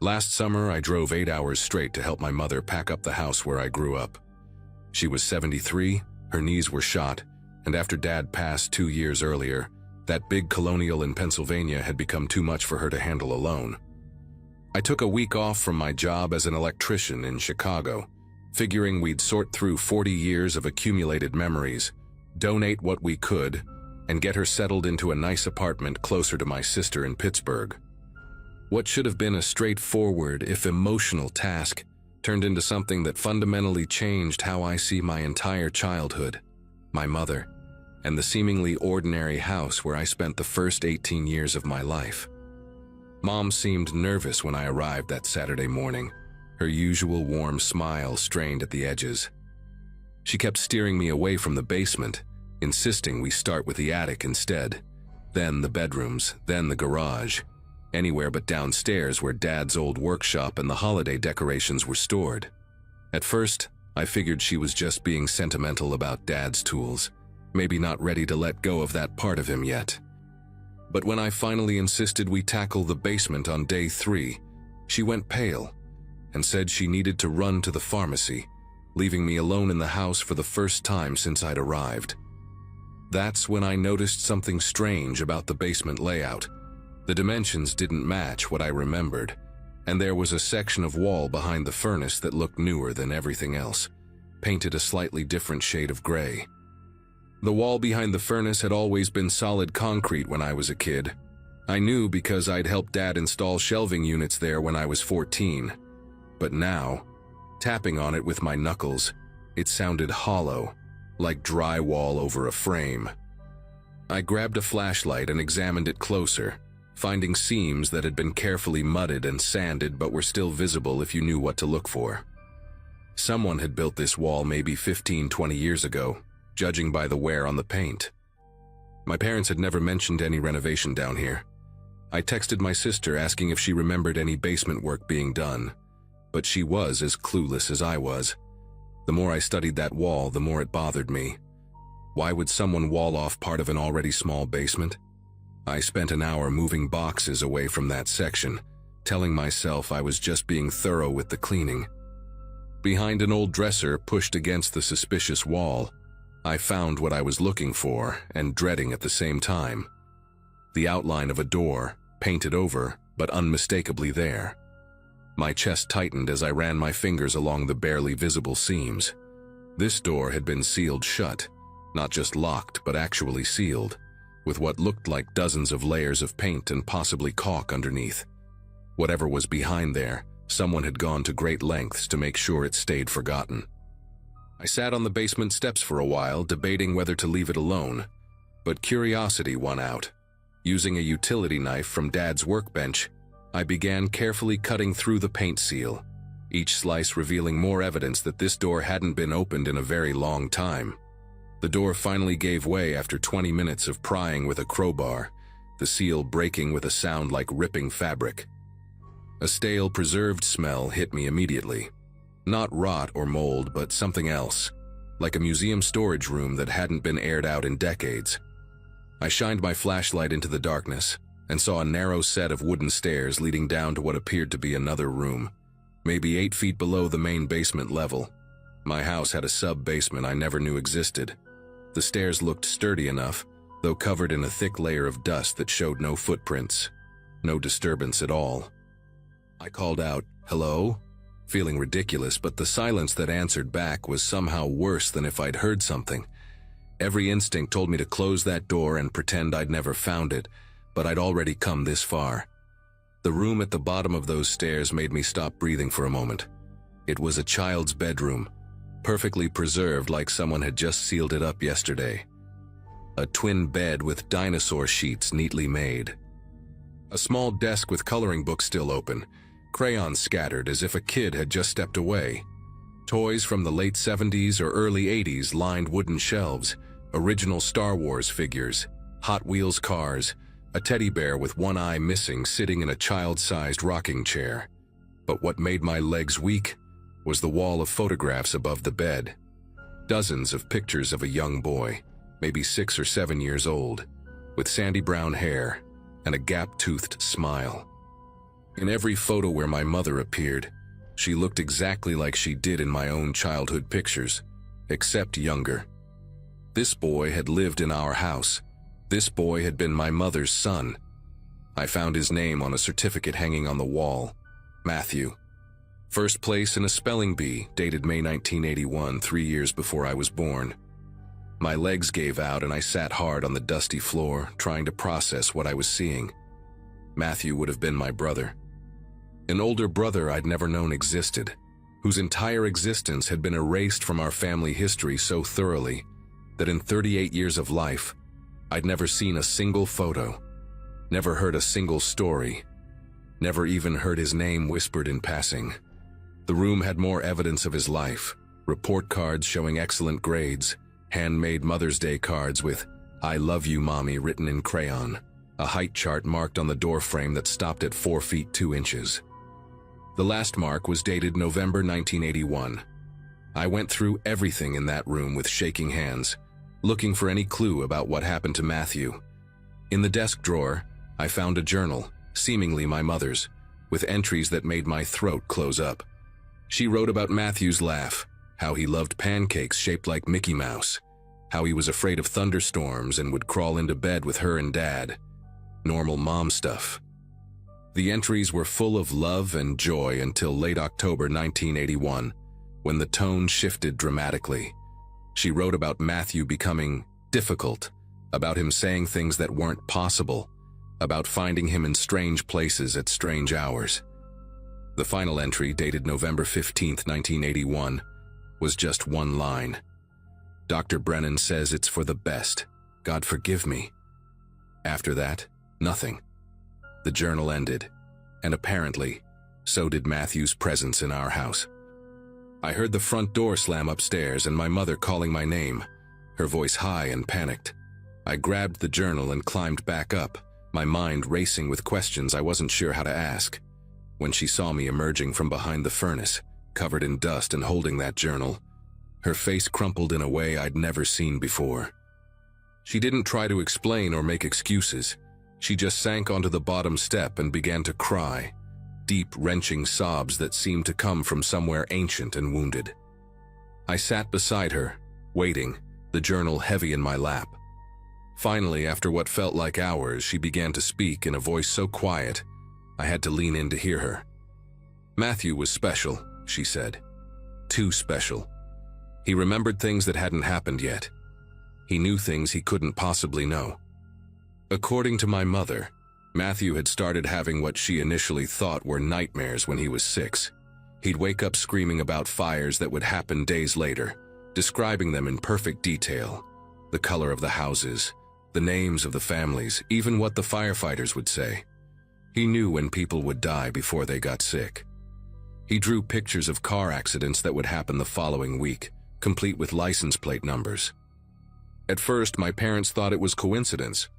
Last summer, I drove 8 hours straight to help my mother pack up the house where I grew up. She was 73, her knees were shot, and after Dad passed 2 years earlier, that big colonial in Pennsylvania had become too much for her to handle alone. I took a week off from my job as an electrician in Chicago, figuring we'd sort through 40 years of accumulated memories, donate what we could, and get her settled into a nice apartment closer to my sister in Pittsburgh. What should have been a straightforward, if emotional task, turned into something that fundamentally changed how I see my entire childhood, my mother, and the seemingly ordinary house where I spent the first 18 years of my life. Mom seemed nervous when I arrived that Saturday morning, her usual warm smile strained at the edges. She kept steering me away from the basement, insisting we start with the attic instead, then the bedrooms, then the garage, anywhere but downstairs where Dad's old workshop and the holiday decorations were stored. At first, I figured she was just being sentimental about Dad's tools, maybe not ready to let go of that part of him yet. But when I finally insisted we tackle the basement on day 3, she went pale and said she needed to run to the pharmacy, leaving me alone in the house for the first time since I'd arrived. That's when I noticed something strange about the basement layout. The dimensions didn't match what I remembered, and there was a section of wall behind the furnace that looked newer than everything else, painted a slightly different shade of gray. The wall behind the furnace had always been solid concrete when I was a kid. I knew because I'd helped Dad install shelving units there when I was 14. But now, tapping on it with my knuckles, it sounded hollow, like drywall over a frame. I grabbed a flashlight and examined it closer, finding seams that had been carefully mudded and sanded but were still visible if you knew what to look for. Someone had built this wall maybe 15-20 years ago, judging by the wear on the paint. My parents had never mentioned any renovation down here. I texted my sister asking if she remembered any basement work being done, but she was as clueless as I was. The more I studied that wall, the more it bothered me. Why would someone wall off part of an already small basement? I spent an hour moving boxes away from that section, telling myself I was just being thorough with the cleaning. Behind an old dresser pushed against the suspicious wall, I found what I was looking for and dreading at the same time. The outline of a door, painted over, but unmistakably there. My chest tightened as I ran my fingers along the barely visible seams. This door had been sealed shut, not just locked but actually sealed, with what looked like dozens of layers of paint and possibly caulk underneath. Whatever was behind there, someone had gone to great lengths to make sure it stayed forgotten. I sat on the basement steps for a while, debating whether to leave it alone, but curiosity won out. Using a utility knife from Dad's workbench, I began carefully cutting through the paint seal, each slice revealing more evidence that this door hadn't been opened in a very long time. The door finally gave way after 20 minutes of prying with a crowbar, the seal breaking with a sound like ripping fabric. A stale, preserved smell hit me immediately. Not rot or mold, but something else, like a museum storage room that hadn't been aired out in decades. I shined my flashlight into the darkness and saw a narrow set of wooden stairs leading down to what appeared to be another room, maybe 8 feet below the main basement level. My house had a sub-basement I never knew existed. The stairs looked sturdy enough, though covered in a thick layer of dust that showed no footprints, no disturbance at all. I called out, "Hello?" feeling ridiculous, but the silence that answered back was somehow worse than if I'd heard something. Every instinct told me to close that door and pretend I'd never found it, but I'd already come this far. The room at the bottom of those stairs made me stop breathing for a moment. It was a child's bedroom, perfectly preserved like someone had just sealed it up yesterday. A twin bed with dinosaur sheets neatly made. A small desk with coloring books still open, crayons scattered as if a kid had just stepped away. Toys from the late 70s or early 80s lined wooden shelves, original Star Wars figures, Hot Wheels cars, a teddy bear with one eye missing sitting in a child-sized rocking chair. But what made my legs weak was the wall of photographs above the bed. Dozens of pictures of a young boy, maybe 6 or 7 years old, with sandy brown hair and a gap-toothed smile. In every photo where my mother appeared, she looked exactly like she did in my own childhood pictures, except younger. This boy had lived in our house. This boy had been my mother's son. I found his name on a certificate hanging on the wall, Matthew. First place in a spelling bee, dated May 1981, 3 years before I was born. My legs gave out and I sat hard on the dusty floor, trying to process what I was seeing. Matthew would have been my brother. An older brother I'd never known existed, whose entire existence had been erased from our family history so thoroughly that in 38 years of life, I'd never seen a single photo, never heard a single story, Never even heard his name whispered in passing. The room had more evidence of his life. Report cards showing excellent grades, handmade Mother's Day cards with "I love you, Mommy" written in crayon, a height chart marked on the door frame that stopped at 4 feet 2 inches. The last mark was dated November 1981. I went through everything in that room with shaking hands, looking for any clue about what happened to Matthew. In the desk drawer, I found a journal, seemingly my mother's, with entries that made my throat close up. She wrote about Matthew's laugh, how he loved pancakes shaped like Mickey Mouse, how he was afraid of thunderstorms and would crawl into bed with her and Dad. Normal mom stuff. The entries were full of love and joy until late October 1981, when the tone shifted dramatically. She wrote about Matthew becoming difficult, about him saying things that weren't possible, about finding him in strange places at strange hours. The final entry, dated November 15, 1981, was just one line. "Dr. Brennan says it's for the best. God forgive me." After that, nothing. The journal ended, and apparently, so did Matthew's presence in our house. I heard the front door slam upstairs and my mother calling my name, her voice high and panicked. I grabbed the journal and climbed back up, my mind racing with questions I wasn't sure how to ask. When she saw me emerging from behind the furnace, covered in dust and holding that journal, her face crumpled in a way I'd never seen before. She didn't try to explain or make excuses. She just sank onto the bottom step and began to cry, deep, wrenching sobs that seemed to come from somewhere ancient and wounded. I sat beside her, waiting, the journal heavy in my lap. Finally, after what felt like hours, she began to speak in a voice so quiet, I had to lean in to hear her. "Matthew was special," she said. "Too special. He remembered things that hadn't happened yet. He knew things he couldn't possibly know." According to my mother, Matthew had started having what she initially thought were nightmares when he was 6. He'd wake up screaming about fires that would happen days later, describing them in perfect detail. The color of the houses, the names of the families, even what the firefighters would say. He knew when people would die before they got sick. He drew pictures of car accidents that would happen the following week, complete with license plate numbers. At first, my parents thought it was coincidence,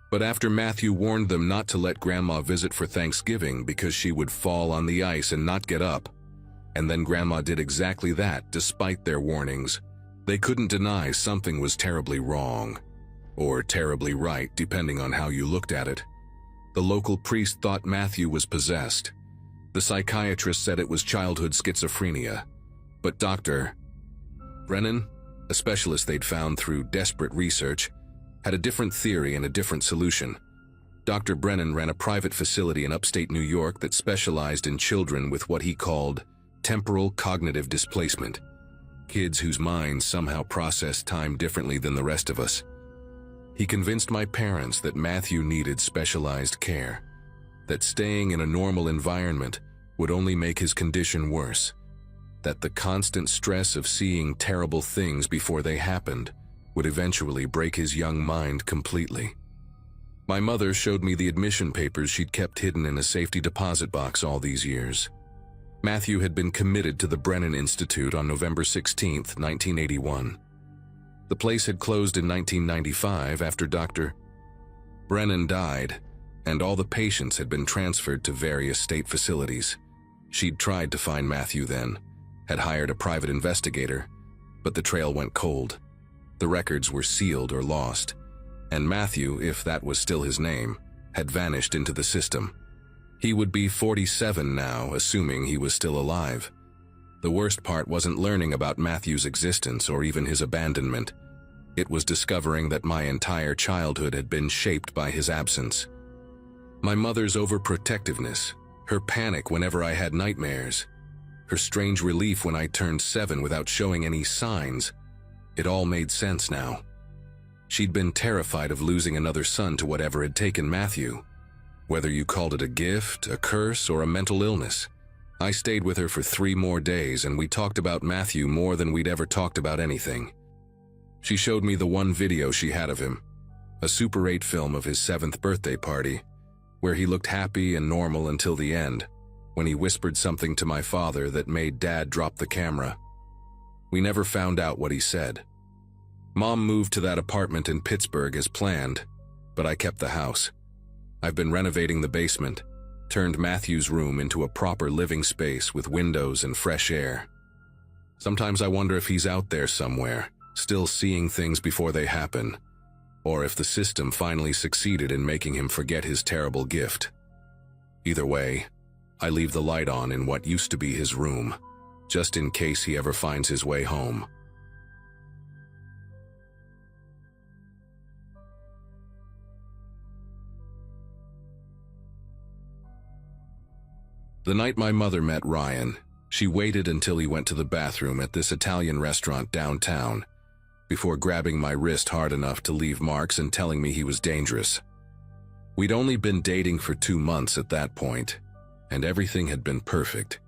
but after Matthew warned them not to let Grandma visit for Thanksgiving because she would fall on the ice and not get up, and then Grandma did exactly that despite their warnings, they couldn't deny something was terribly wrong, or terribly right depending on how you looked at it. The local priest thought Matthew was possessed. The psychiatrist said it was childhood schizophrenia, but Dr. Brennan, a specialist they'd found through desperate research, had a different theory and a different solution. Dr. Brennan ran a private facility in upstate New York that specialized in children with what he called temporal cognitive displacement, kids whose minds somehow process time differently than the rest of us. He convinced my parents that Matthew needed specialized care, that staying in a normal environment would only make his condition worse, that the constant stress of seeing terrible things before they happened would eventually break his young mind completely. My mother showed me the admission papers she'd kept hidden in a safety deposit box all these years. Matthew had been committed to the Brennan Institute on November 16, 1981. The place had closed in 1995 after Dr. Brennan died, and all the patients had been transferred to various state facilities. She'd tried to find Matthew then, had hired a private investigator, but the trail went cold. The records were sealed or lost, and Matthew, if that was still his name, had vanished into the system. He would be 47 now, assuming he was still alive. The worst part wasn't learning about Matthew's existence or even his abandonment. It was discovering that my entire childhood had been shaped by his absence. My mother's overprotectiveness, her panic whenever I had nightmares, her strange relief when I turned 7 without showing any signs, it all made sense now. She'd been terrified of losing another son to whatever had taken Matthew. Whether you called it a gift, a curse, or a mental illness. I stayed with her for 3 more days and we talked about Matthew more than we'd ever talked about anything. She showed me the one video she had of him, a Super 8 film of his 7th birthday party, where he looked happy and normal until the end, when he whispered something to my father that made Dad drop the camera. We never found out what he said. Mom moved to that apartment in Pittsburgh as planned, but I kept the house. I've been renovating the basement, turned Matthew's room into a proper living space with windows and fresh air. Sometimes I wonder if he's out there somewhere, still seeing things before they happen, or if the system finally succeeded in making him forget his terrible gift. Either way, I leave the light on in what used to be his room, just in case he ever finds his way home. The night my mother met Ryan, she waited until he went to the bathroom at this Italian restaurant downtown, before grabbing my wrist hard enough to leave marks and telling me he was dangerous. We'd only been dating for 2 months at that point, and everything had been perfect.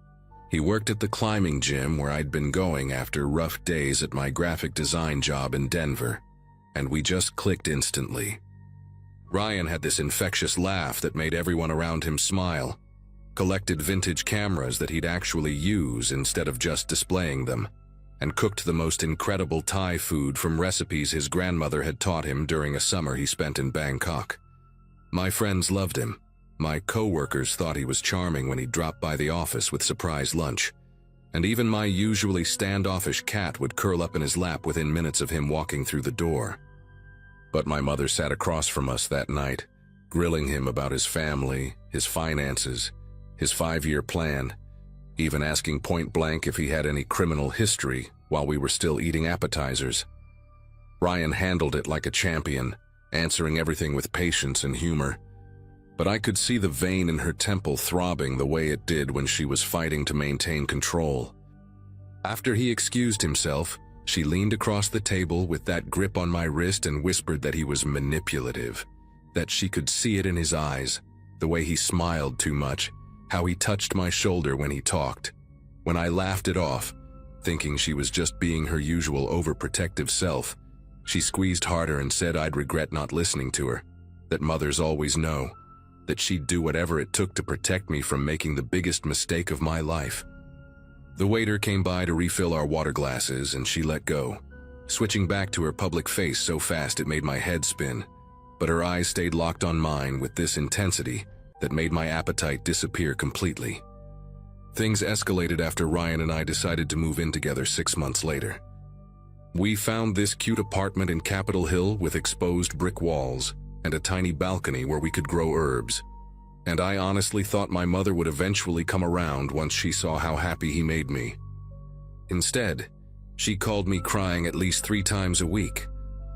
He worked at the climbing gym where I'd been going after rough days at my graphic design job in Denver, and we just clicked instantly. Ryan had this infectious laugh that made everyone around him smile, collected vintage cameras that he'd actually use instead of just displaying them, and cooked the most incredible Thai food from recipes his grandmother had taught him during a summer he spent in Bangkok. My friends loved him. My co-workers thought he was charming when he dropped by the office with surprise lunch, and even my usually standoffish cat would curl up in his lap within minutes of him walking through the door. But my mother sat across from us that night, grilling him about his family, his finances, his 5-year plan, even asking point blank if he had any criminal history while we were still eating appetizers. Ryan handled it like a champion, answering everything with patience and humor, but I could see the vein in her temple throbbing the way it did when she was fighting to maintain control. After he excused himself, she leaned across the table with that grip on my wrist and whispered that he was manipulative, that she could see it in his eyes, the way he smiled too much, how he touched my shoulder when he talked. When I laughed it off, thinking she was just being her usual overprotective self, she squeezed harder and said I'd regret not listening to her, that mothers always know, that she'd do whatever it took to protect me from making the biggest mistake of my life. The waiter came by to refill our water glasses and she let go, switching back to her public face so fast it made my head spin, but her eyes stayed locked on mine with this intensity that made my appetite disappear completely. Things escalated after Ryan and I decided to move in together 6 months later. We found this cute apartment in Capitol Hill with exposed brick walls and a tiny balcony where we could grow herbs, and I honestly thought my mother would eventually come around once she saw how happy he made me. Instead, she called me crying at least 3 times a week,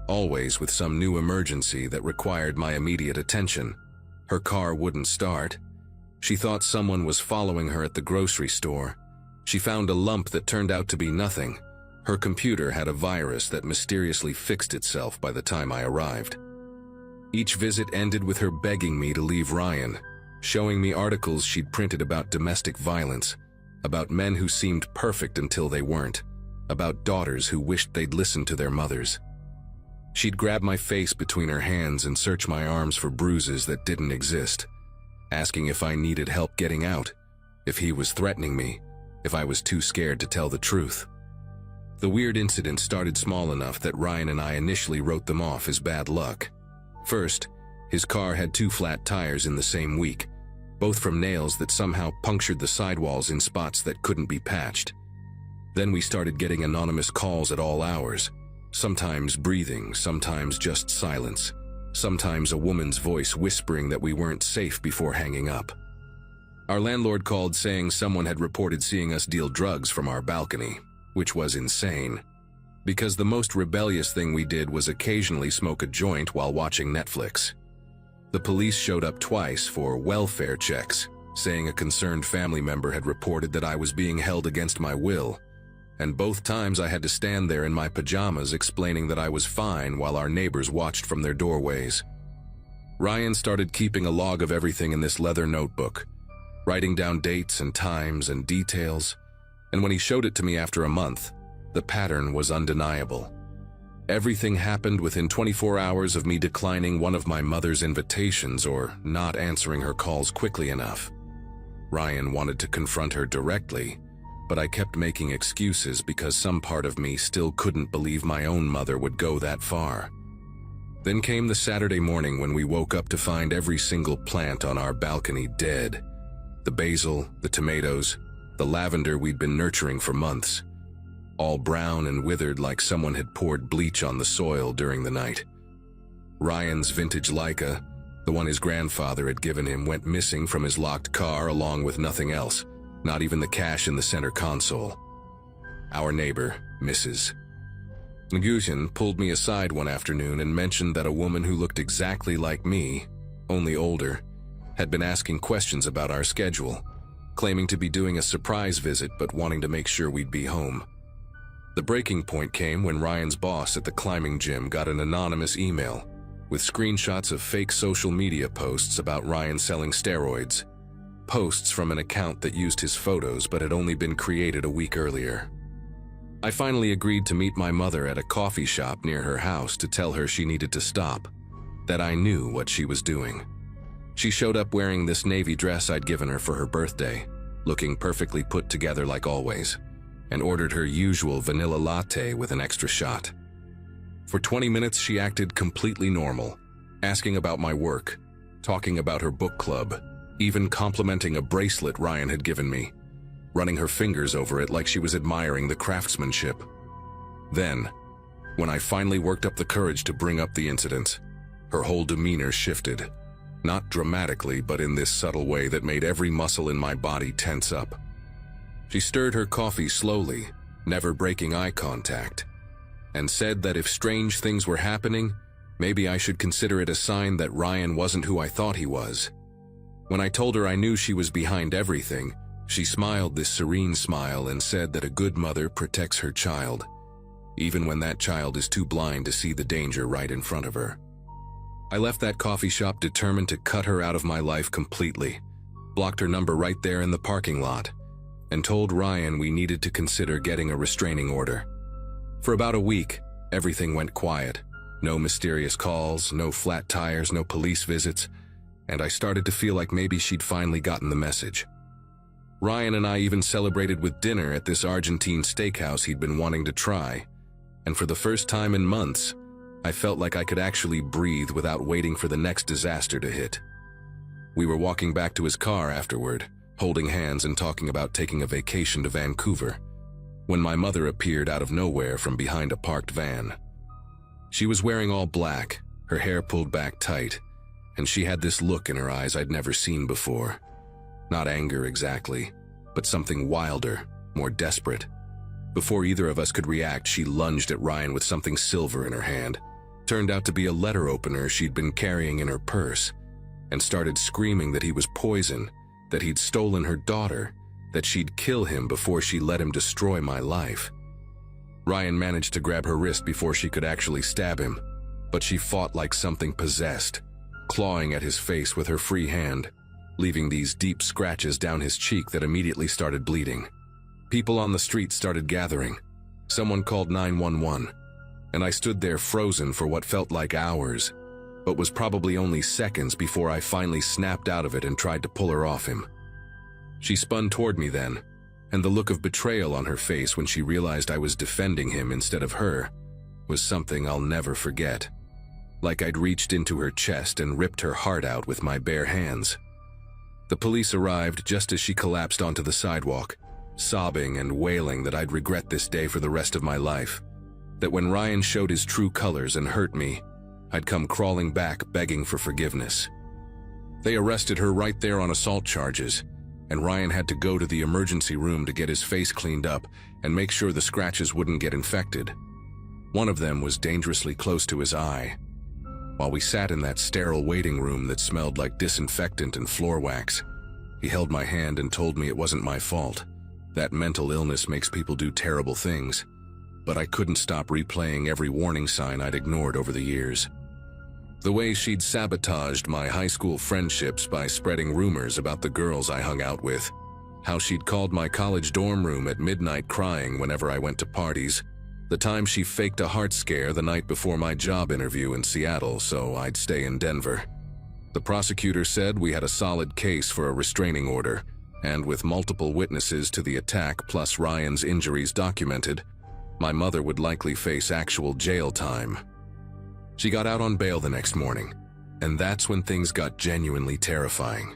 always with some new emergency that required my immediate attention. Her car wouldn't start. She thought someone was following her at the grocery store. She found a lump that turned out to be nothing. Her computer had a virus that mysteriously fixed itself by the time I arrived. Each visit ended with her begging me to leave Ryan, showing me articles she'd printed about domestic violence, about men who seemed perfect until they weren't, about daughters who wished they'd listened to their mothers. She'd grab my face between her hands and search my arms for bruises that didn't exist, asking if I needed help getting out, if he was threatening me, if I was too scared to tell the truth. The weird incident started small enough that Ryan and I initially wrote them off as bad luck. First, his car had 2 flat tires in the same week, both from nails that somehow punctured the sidewalls in spots that couldn't be patched. Then we started getting anonymous calls at all hours, sometimes breathing, sometimes just silence, sometimes a woman's voice whispering that we weren't safe before hanging up. Our landlord called saying someone had reported seeing us deal drugs from our balcony, which was insane, because the most rebellious thing we did was occasionally smoke a joint while watching Netflix. The police showed up twice for welfare checks, saying a concerned family member had reported that I was being held against my will, and both times I had to stand there in my pajamas explaining that I was fine while our neighbors watched from their doorways. Ryan started keeping a log of everything in this leather notebook, writing down dates and times and details, and when he showed it to me after a month, the pattern was undeniable. Everything happened within 24 hours of me declining one of my mother's invitations or not answering her calls quickly enough. Ryan wanted to confront her directly, but I kept making excuses because some part of me still couldn't believe my own mother would go that far. Then came the Saturday morning when we woke up to find every single plant on our balcony dead. The basil, the tomatoes, the lavender we'd been nurturing for months. All brown and withered like someone had poured bleach on the soil during the night. Ryan's vintage Leica, the one his grandfather had given him, went missing from his locked car along with nothing else, not even the cash in the center console. Our neighbor, Mrs. Nguyen, pulled me aside one afternoon and mentioned that a woman who looked exactly like me, only older, had been asking questions about our schedule, claiming to be doing a surprise visit but wanting to make sure we'd be home. The breaking point came when Ryan's boss at the climbing gym got an anonymous email with screenshots of fake social media posts about Ryan selling steroids, posts from an account that used his photos but had only been created a week earlier. I finally agreed to meet my mother at a coffee shop near her house to tell her she needed to stop, that I knew what she was doing. She showed up wearing this navy dress I'd given her for her birthday, looking perfectly put together like always, and ordered her usual vanilla latte with an extra shot. For 20 minutes she acted completely normal, asking about my work, talking about her book club, even complimenting a bracelet Ryan had given me, running her fingers over it like she was admiring the craftsmanship. Then, when I finally worked up the courage to bring up the incident, her whole demeanor shifted, not dramatically but in this subtle way that made every muscle in my body tense up. She stirred her coffee slowly, never breaking eye contact, and said that if strange things were happening, maybe I should consider it a sign that Ryan wasn't who I thought he was. When I told her I knew she was behind everything, she smiled this serene smile and said that a good mother protects her child, even when that child is too blind to see the danger right in front of her. I left that coffee shop determined to cut her out of my life completely, blocked her number right there in the parking lot, and told Ryan we needed to consider getting a restraining order. For about a week, everything went quiet. No mysterious calls, no flat tires, no police visits, and I started to feel like maybe she'd finally gotten the message. Ryan and I even celebrated with dinner at this Argentine steakhouse he'd been wanting to try, and for the first time in months, I felt like I could actually breathe without waiting for the next disaster to hit. We were walking back to his car afterward, holding hands and talking about taking a vacation to Vancouver, when my mother appeared out of nowhere from behind a parked van. She was wearing all black, her hair pulled back tight, and she had this look in her eyes I'd never seen before. Not anger exactly, but something wilder, more desperate. Before either of us could react, she lunged at Ryan with something silver in her hand. Turned out to be a letter opener she'd been carrying in her purse, and started screaming that he was poison, that he'd stolen her daughter, that she'd kill him before she let him destroy my life. Ryan managed to grab her wrist before she could actually stab him, but she fought like something possessed, clawing at his face with her free hand, leaving these deep scratches down his cheek that immediately started bleeding. People on the street started gathering. Someone called 911, and I stood there frozen for what felt like hours, but was probably only seconds before I finally snapped out of it and tried to pull her off him. She spun toward me then, and the look of betrayal on her face when she realized I was defending him instead of her was something I'll never forget. Like I'd reached into her chest and ripped her heart out with my bare hands. The police arrived just as she collapsed onto the sidewalk, sobbing and wailing that I'd regret this day for the rest of my life, that when Ryan showed his true colors and hurt me, I'd come crawling back begging for forgiveness. They arrested her right there on assault charges, and Ryan had to go to the emergency room to get his face cleaned up and make sure the scratches wouldn't get infected. One of them was dangerously close to his eye. While we sat in that sterile waiting room that smelled like disinfectant and floor wax, he held my hand and told me it wasn't my fault. That mental illness makes people do terrible things, but I couldn't stop replaying every warning sign I'd ignored over the years. The way she'd sabotaged my high school friendships by spreading rumors about the girls I hung out with, how she'd called my college dorm room at midnight crying whenever I went to parties, The time she faked a heart scare the night before my job interview in Seattle so I'd stay in Denver. The prosecutor said we had a solid case for a restraining order, and with multiple witnesses to the attack plus Ryan's injuries documented, my mother would likely face actual jail time. She got out on bail the next morning, and that's when things got genuinely terrifying.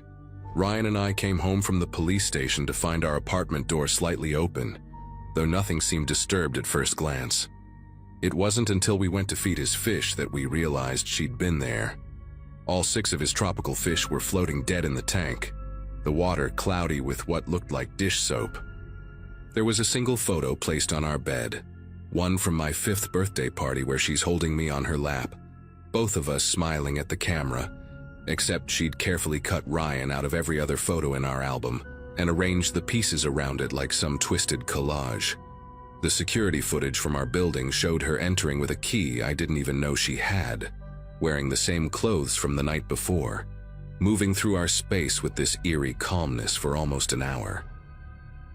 Ryan and I came home from the police station to find our apartment door slightly open, though nothing seemed disturbed at first glance. It wasn't until we went to feed his fish that we realized she'd been there. All 6 of his tropical fish were floating dead in the tank, the water cloudy with what looked like dish soap. There was a single photo placed on our bed, one from my 5th birthday party where she's holding me on her lap, both of us smiling at the camera, except she'd carefully cut Ryan out of every other photo in our album and arranged the pieces around it like some twisted collage. The security footage from our building showed her entering with a key I didn't even know she had, wearing the same clothes from the night before, moving through our space with this eerie calmness for almost an hour.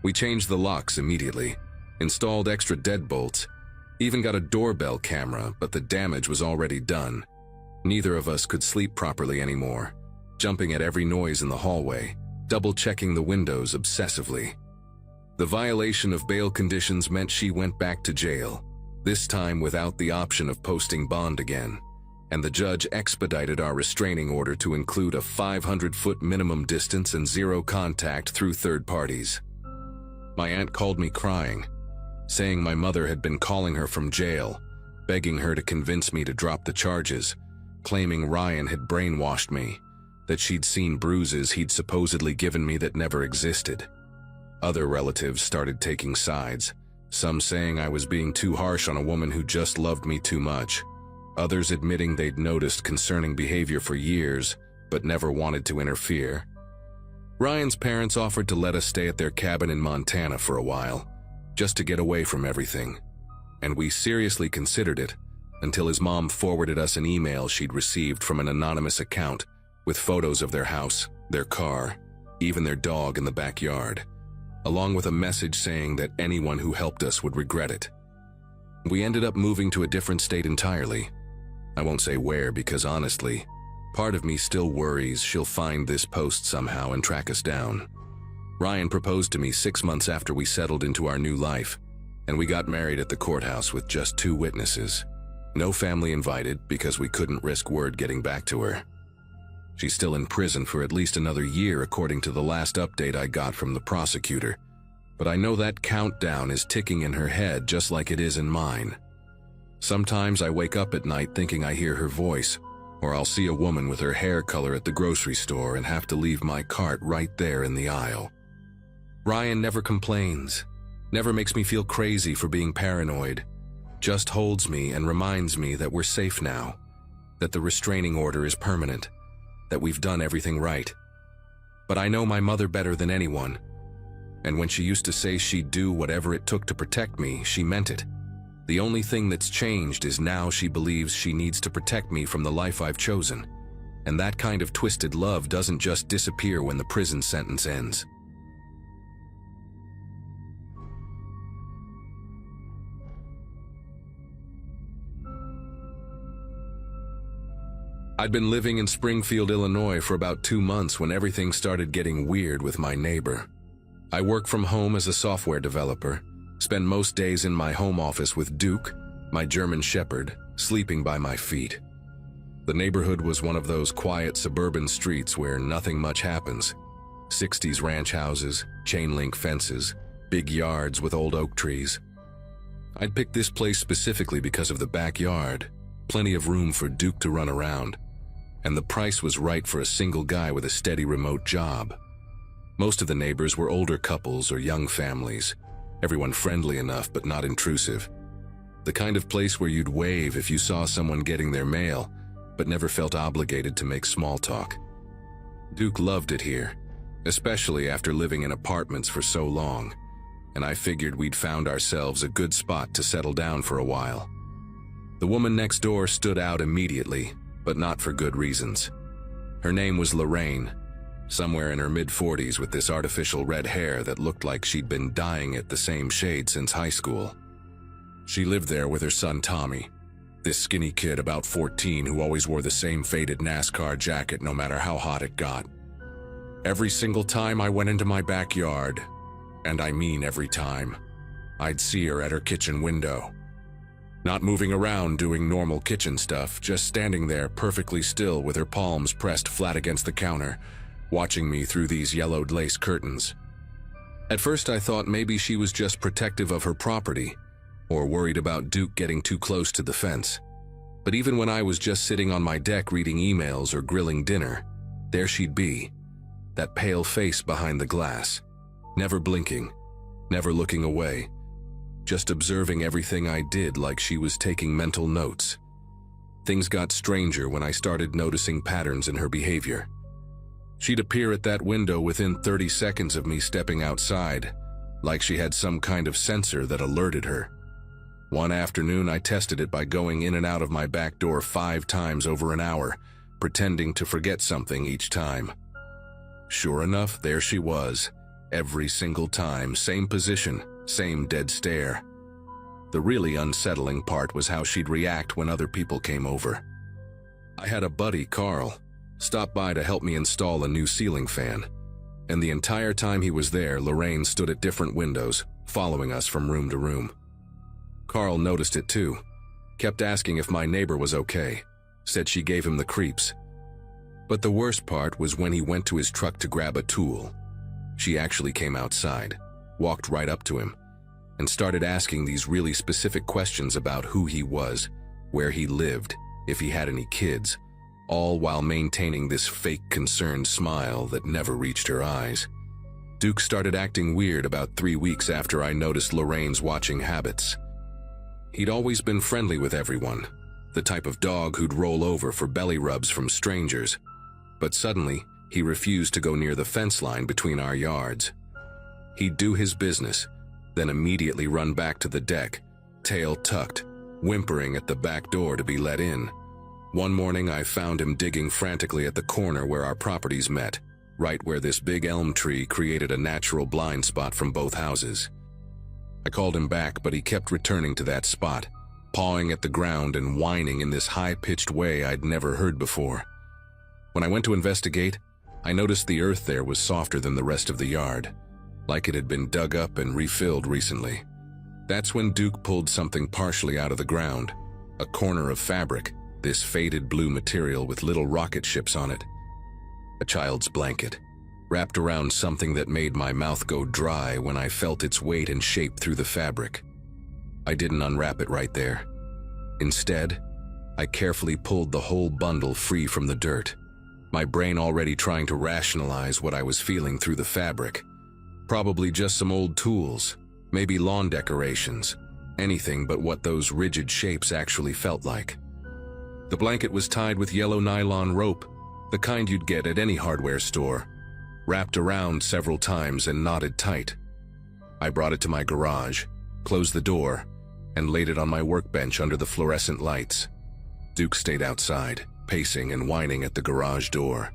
We changed the locks immediately, installed extra deadbolts, even got a doorbell camera, but the damage was already done. Neither of us could sleep properly anymore, jumping at every noise in the hallway, double-checking the windows obsessively. The violation of bail conditions meant she went back to jail, this time without the option of posting bond again, and the judge expedited our restraining order to include a 500-foot minimum distance and 0 contact through third parties. My aunt called me crying, saying my mother had been calling her from jail, begging her to convince me to drop the charges, claiming Ryan had brainwashed me, that she'd seen bruises he'd supposedly given me that never existed. Other relatives started taking sides, some saying I was being too harsh on a woman who just loved me too much, others admitting they'd noticed concerning behavior for years but never wanted to interfere. Ryan's parents offered to let us stay at their cabin in Montana for a while, just to get away from everything, and we seriously considered it until his mom forwarded us an email she'd received from an anonymous account with photos of their house, their car, even their dog in the backyard, along with a message saying that anyone who helped us would regret it. We ended up moving to a different state entirely. I won't say where because honestly, part of me still worries she'll find this post somehow and track us down. Ryan proposed to me 6 months after we settled into our new life, and we got married at the courthouse with just 2 witnesses. No family invited because we couldn't risk word getting back to her. She's still in prison for at least another year according to the last update I got from the prosecutor, but I know that countdown is ticking in her head just like it is in mine. Sometimes I wake up at night thinking I hear her voice, or I'll see a woman with her hair color at the grocery store and have to leave my cart right there in the aisle. Ryan never complains, never makes me feel crazy for being paranoid, just holds me and reminds me that we're safe now, that the restraining order is permanent, that we've done everything right. But I know my mother better than anyone, and when she used to say she'd do whatever it took to protect me, she meant it. The only thing that's changed is now she believes she needs to protect me from the life I've chosen, and that kind of twisted love doesn't just disappear when the prison sentence ends. I'd been living in Springfield, Illinois for about 2 months when everything started getting weird with my neighbor. I work from home as a software developer, spend most days in my home office with Duke, my German Shepherd, sleeping by my feet. The neighborhood was one of those quiet suburban streets where nothing much happens. 60s ranch houses, chain link fences, big yards with old oak trees. I'd picked this place specifically because of the backyard, plenty of room for Duke to run around, and the price was right for a single guy with a steady remote job. Most of the neighbors were older couples or young families, everyone friendly enough but not intrusive. The kind of place where you'd wave if you saw someone getting their mail, but never felt obligated to make small talk. Duke loved it here, especially after living in apartments for so long, and I figured we'd found ourselves a good spot to settle down for a while. The woman next door stood out immediately, but not for good reasons. Her name was Lorraine, somewhere in her mid-40s with this artificial red hair that looked like she'd been dyeing it the same shade since high school. She lived there with her son Tommy, this skinny kid about 14 who always wore the same faded NASCAR jacket no matter how hot it got. Every single time I went into my backyard, and I mean every time, I'd see her at her kitchen window. Not moving around doing normal kitchen stuff, just standing there perfectly still with her palms pressed flat against the counter, watching me through these yellowed lace curtains. At first I thought maybe she was just protective of her property, or worried about Duke getting too close to the fence. But even when I was just sitting on my deck reading emails or grilling dinner, there she'd be, that pale face behind the glass, never blinking, never looking away, just observing everything I did like she was taking mental notes. Things got stranger when I started noticing patterns in her behavior. She'd appear at that window within 30 seconds of me stepping outside, like she had some kind of sensor that alerted her. One afternoon, I tested it by going in and out of my back door 5 times over an hour, pretending to forget something each time. Sure enough, there she was, every single time, same position, same dead stare. The really unsettling part was how she'd react when other people came over. I had a buddy, Carl, stop by to help me install a new ceiling fan, and the entire time he was there, Lorraine stood at different windows, following us from room to room. Carl noticed it too, kept asking if my neighbor was okay, said she gave him the creeps. But the worst part was when he went to his truck to grab a tool. She actually came outside, walked right up to him, and started asking these really specific questions about who he was, where he lived, if he had any kids, all while maintaining this fake concerned smile that never reached her eyes. Duke started acting weird about 3 weeks after I noticed Lorraine's watching habits. He'd always been friendly with everyone, the type of dog who'd roll over for belly rubs from strangers. But suddenly, he refused to go near the fence line between our yards. He'd do his business, then immediately run back to the deck, tail tucked, whimpering at the back door to be let in. One morning, I found him digging frantically at the corner where our properties met, right where this big elm tree created a natural blind spot from both houses. I called him back, but he kept returning to that spot, pawing at the ground and whining in this high-pitched way I'd never heard before. When I went to investigate, I noticed the earth there was softer than the rest of the yard, like it had been dug up and refilled recently. That's when Duke pulled something partially out of the ground, a corner of fabric, this faded blue material with little rocket ships on it. A child's blanket, wrapped around something that made my mouth go dry when I felt its weight and shape through the fabric. I didn't unwrap it right there. Instead, I carefully pulled the whole bundle free from the dirt, my brain already trying to rationalize what I was feeling through the fabric. Probably just some old tools, maybe lawn decorations, anything but what those rigid shapes actually felt like. The blanket was tied with yellow nylon rope, the kind you'd get at any hardware store, wrapped around several times and knotted tight. I brought it to my garage, closed the door, and laid it on my workbench under the fluorescent lights. Duke stayed outside, pacing and whining at the garage door.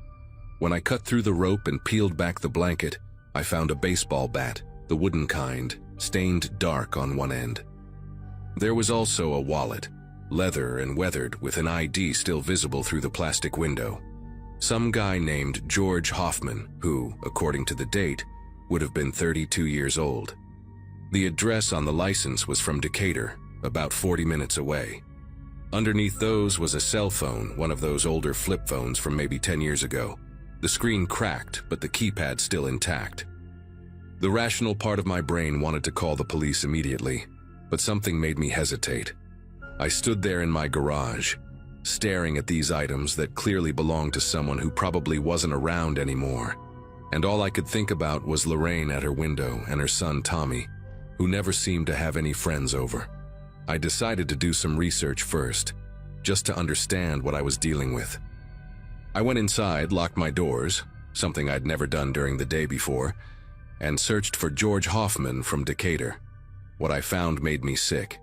When I cut through the rope and peeled back the blanket, I found a baseball bat, the wooden kind, stained dark on one end. There was also a wallet, leather and weathered, with an ID still visible through the plastic window. Some guy named George Hoffman, who, according to the date, would have been 32 years old. The address on the license was from Decatur, about 40 minutes away. Underneath those was a cell phone, one of those older flip phones from maybe 10 years ago. The screen cracked, but the keypad still intact. The rational part of my brain wanted to call the police immediately, but something made me hesitate. I stood there in my garage, staring at these items that clearly belonged to someone who probably wasn't around anymore. And all I could think about was Lorraine at her window and her son Tommy, who never seemed to have any friends over. I decided to do some research first, just to understand what I was dealing with. I went inside, locked my doors, something I'd never done during the day before, and searched for George Hoffman from Decatur. What I found made me sick.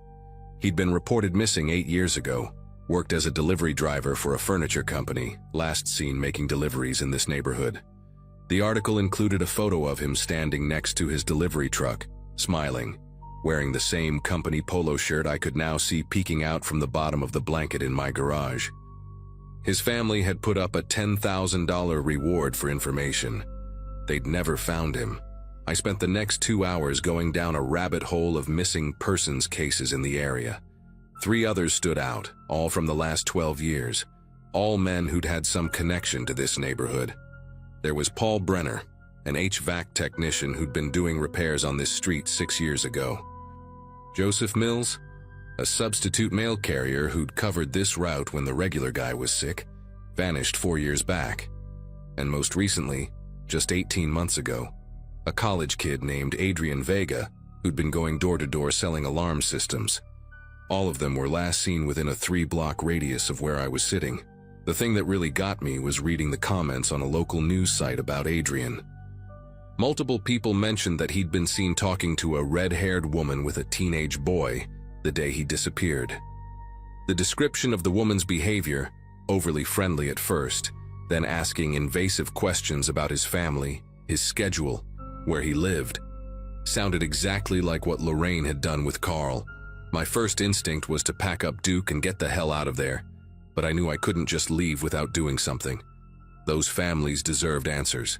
He'd been reported missing 8 years ago, worked as a delivery driver for a furniture company, last seen making deliveries in this neighborhood. The article included a photo of him standing next to his delivery truck, smiling, wearing the same company polo shirt I could now see peeking out from the bottom of the blanket in my garage. His family had put up a $10,000 reward for information. They'd never found him. I spent the next 2 hours going down a rabbit hole of missing persons cases in the area. 3 others stood out, all from the last 12 years, all men who'd had some connection to this neighborhood. There was Paul Brenner, an HVAC technician who'd been doing repairs on this street 6 years ago. Joseph Mills, a substitute mail carrier who'd covered this route when the regular guy was sick, vanished 4 years back. And most recently, just 18 months ago, a college kid named Adrian Vega, who'd been going door to door selling alarm systems. All of them were last seen within a 3-block radius of where I was sitting. The thing that really got me was reading the comments on a local news site about Adrian. Multiple people mentioned that he'd been seen talking to a red-haired woman with a teenage boy the day he disappeared. The description of the woman's behavior, overly friendly at first, then asking invasive questions about his family, his schedule, where he lived, sounded exactly like what Lorraine had done with Carl. My first instinct was to pack up Duke and get the hell out of there, but I knew I couldn't just leave without doing something. Those families deserved answers.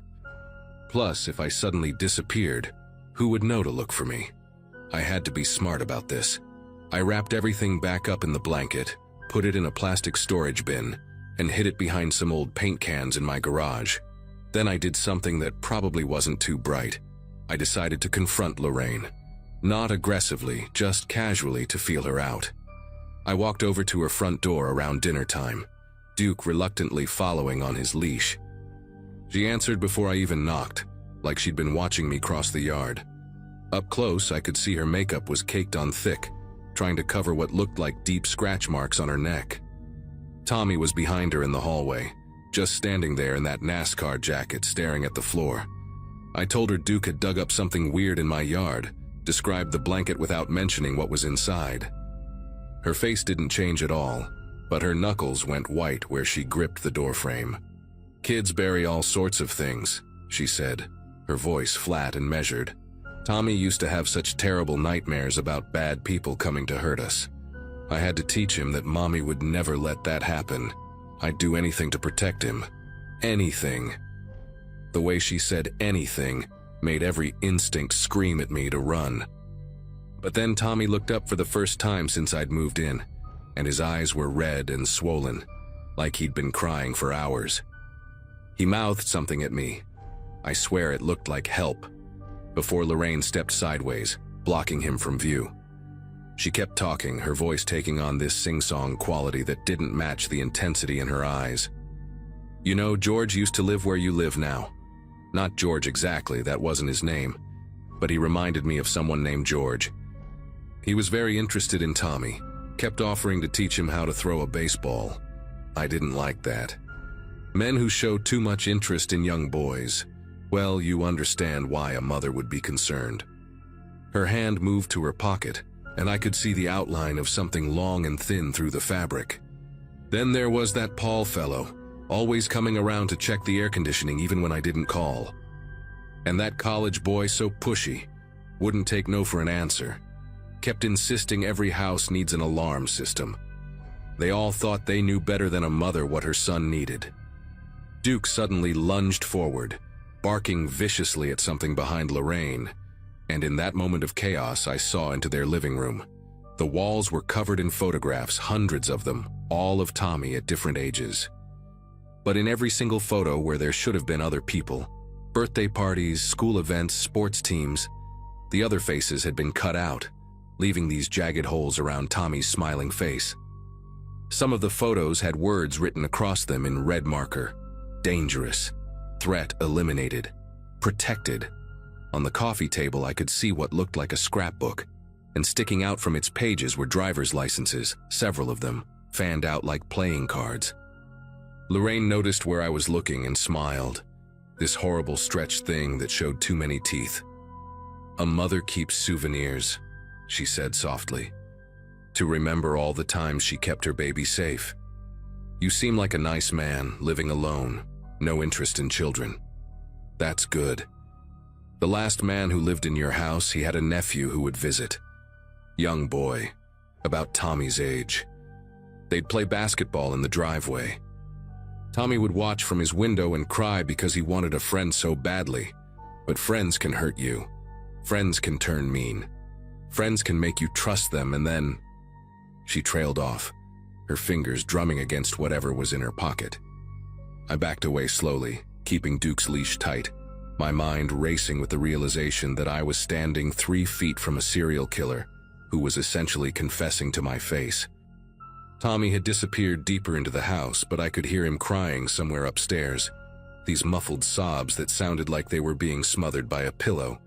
Plus, if I suddenly disappeared, who would know to look for me? I had to be smart about this. I wrapped everything back up in the blanket, put it in a plastic storage bin, and hid it behind some old paint cans in my garage. Then I did something that probably wasn't too bright. I decided to confront Lorraine. Not aggressively, just casually to feel her out. I walked over to her front door around dinner time, Duke reluctantly following on his leash. She answered before I even knocked, like she'd been watching me cross the yard. Up close, I could see her makeup was caked on thick, trying to cover what looked like deep scratch marks on her neck. Tommy was behind her in the hallway, just standing there in that NASCAR jacket staring at the floor. I told her Duke had dug up something weird in my yard, described the blanket without mentioning what was inside. Her face didn't change at all, but her knuckles went white where she gripped the doorframe. "Kids bury all sorts of things," she said, her voice flat and measured. "Tommy used to have such terrible nightmares about bad people coming to hurt us. I had to teach him that Mommy would never let that happen. I'd do anything to protect him. Anything." The way she said anything made every instinct scream at me to run. But then Tommy looked up for the first time since I'd moved in, and his eyes were red and swollen, like he'd been crying for hours. He mouthed something at me. I swear it looked like help, before Lorraine stepped sideways, blocking him from view. She kept talking, her voice taking on this sing-song quality that didn't match the intensity in her eyes. "You know, George used to live where you live now. Not George exactly, that wasn't his name, but he reminded me of someone named George. He was very interested in Tommy, kept offering to teach him how to throw a baseball. I didn't like that. Men who show too much interest in young boys, well, you understand why a mother would be concerned." Her hand moved to her pocket, and I could see the outline of something long and thin through the fabric. "Then there was that Paul fellow, always coming around to check the air conditioning even when I didn't call. And that college boy so pushy, wouldn't take no for an answer. Kept insisting every house needs an alarm system. They all thought they knew better than a mother what her son needed." Duke suddenly lunged forward, barking viciously at something behind Lorraine, and in that moment of chaos I saw into their living room. The walls were covered in photographs, hundreds of them, all of Tommy at different ages. But in every single photo where there should have been other people, birthday parties, school events, sports teams, the other faces had been cut out, leaving these jagged holes around Tommy's smiling face. Some of the photos had words written across them in red marker: dangerous, threat eliminated, protected. On the coffee table I could see what looked like a scrapbook, and sticking out from its pages were driver's licenses, several of them, fanned out like playing cards. Lorraine noticed where I was looking and smiled, this horrible stretched thing that showed too many teeth. "A mother keeps souvenirs," she said softly, "to remember all the times she kept her baby safe. You seem like a nice man, living alone, no interest in children. That's good. The last man who lived in your house, he had a nephew who would visit, Young boy, about Tommy's age. They'd play basketball in the driveway. Tommy would watch from his window and cry because he wanted a friend so badly. But friends can hurt you. Friends can turn mean. Friends can make you trust them, and then... She trailed off, her fingers drumming against whatever was in her pocket. I backed away slowly, keeping Duke's leash tight, my mind racing with the realization that I was standing 3 feet from a serial killer who was essentially confessing to my face. Tommy had disappeared deeper into the house, but I could hear him crying somewhere upstairs, these muffled sobs that sounded like they were being smothered by a pillow.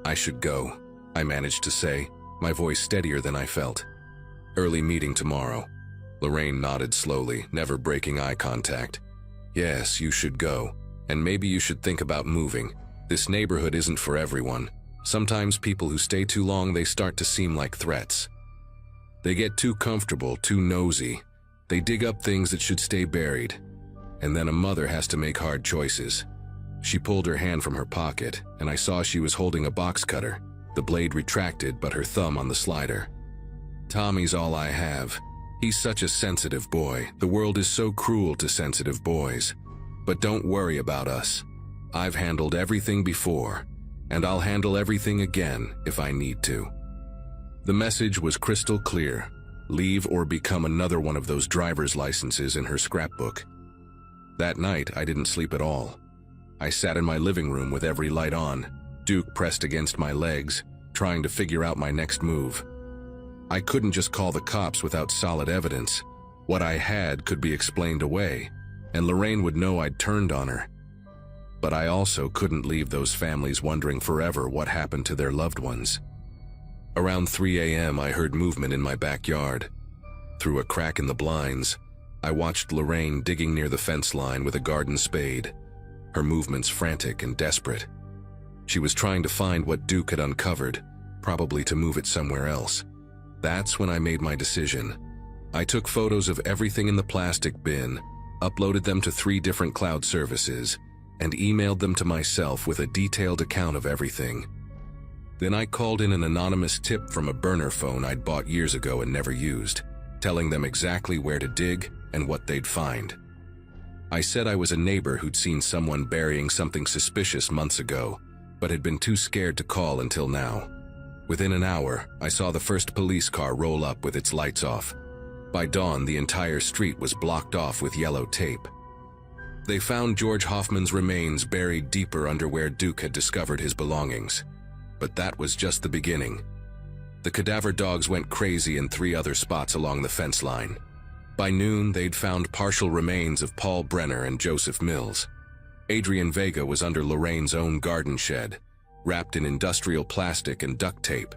I should go, I managed to say, my voice steadier than I felt. Early meeting tomorrow. Lorraine nodded slowly, never breaking eye contact. Yes, you should go. And maybe you should think about moving. This neighborhood isn't for everyone. Sometimes people who stay too long, they start to seem like threats. They get too comfortable, too nosy. They dig up things that should stay buried. And then a mother has to make hard choices. She pulled her hand from her pocket, and I saw she was holding a box cutter, the blade retracted but her thumb on the slider. Tommy's all I have. He's such a sensitive boy. The world is so cruel to sensitive boys. But don't worry about us. I've handled everything before, and I'll handle everything again if I need to. The message was crystal clear. Leave or become another one of those driver's licenses in her scrapbook. That night, I didn't sleep at all. I sat in my living room with every light on, Duke pressed against my legs, trying to figure out my next move. I couldn't just call the cops without solid evidence. What I had could be explained away, and Lorraine would know I'd turned on her. But I also couldn't leave those families wondering forever what happened to their loved ones. Around 3 a.m., I heard movement in my backyard. Through a crack in the blinds, I watched Lorraine digging near the fence line with a garden spade, her movements frantic and desperate. She was trying to find what Duke had uncovered, probably to move it somewhere else. That's when I made my decision. I took photos of everything in the plastic bin, uploaded them to 3 different cloud services, and emailed them to myself with a detailed account of everything. Then I called in an anonymous tip from a burner phone I'd bought years ago and never used, telling them exactly where to dig and what they'd find. I said I was a neighbor who'd seen someone burying something suspicious months ago, but had been too scared to call until now. Within an hour, I saw the first police car roll up with its lights off. By dawn, the entire street was blocked off with yellow tape. They found George Hoffman's remains buried deeper under where Duke had discovered his belongings. But that was just the beginning. The cadaver dogs went crazy in 3 other spots along the fence line. By noon, they'd found partial remains of Paul Brenner and Joseph Mills. Adrian Vega was under Lorraine's own garden shed, wrapped in industrial plastic and duct tape.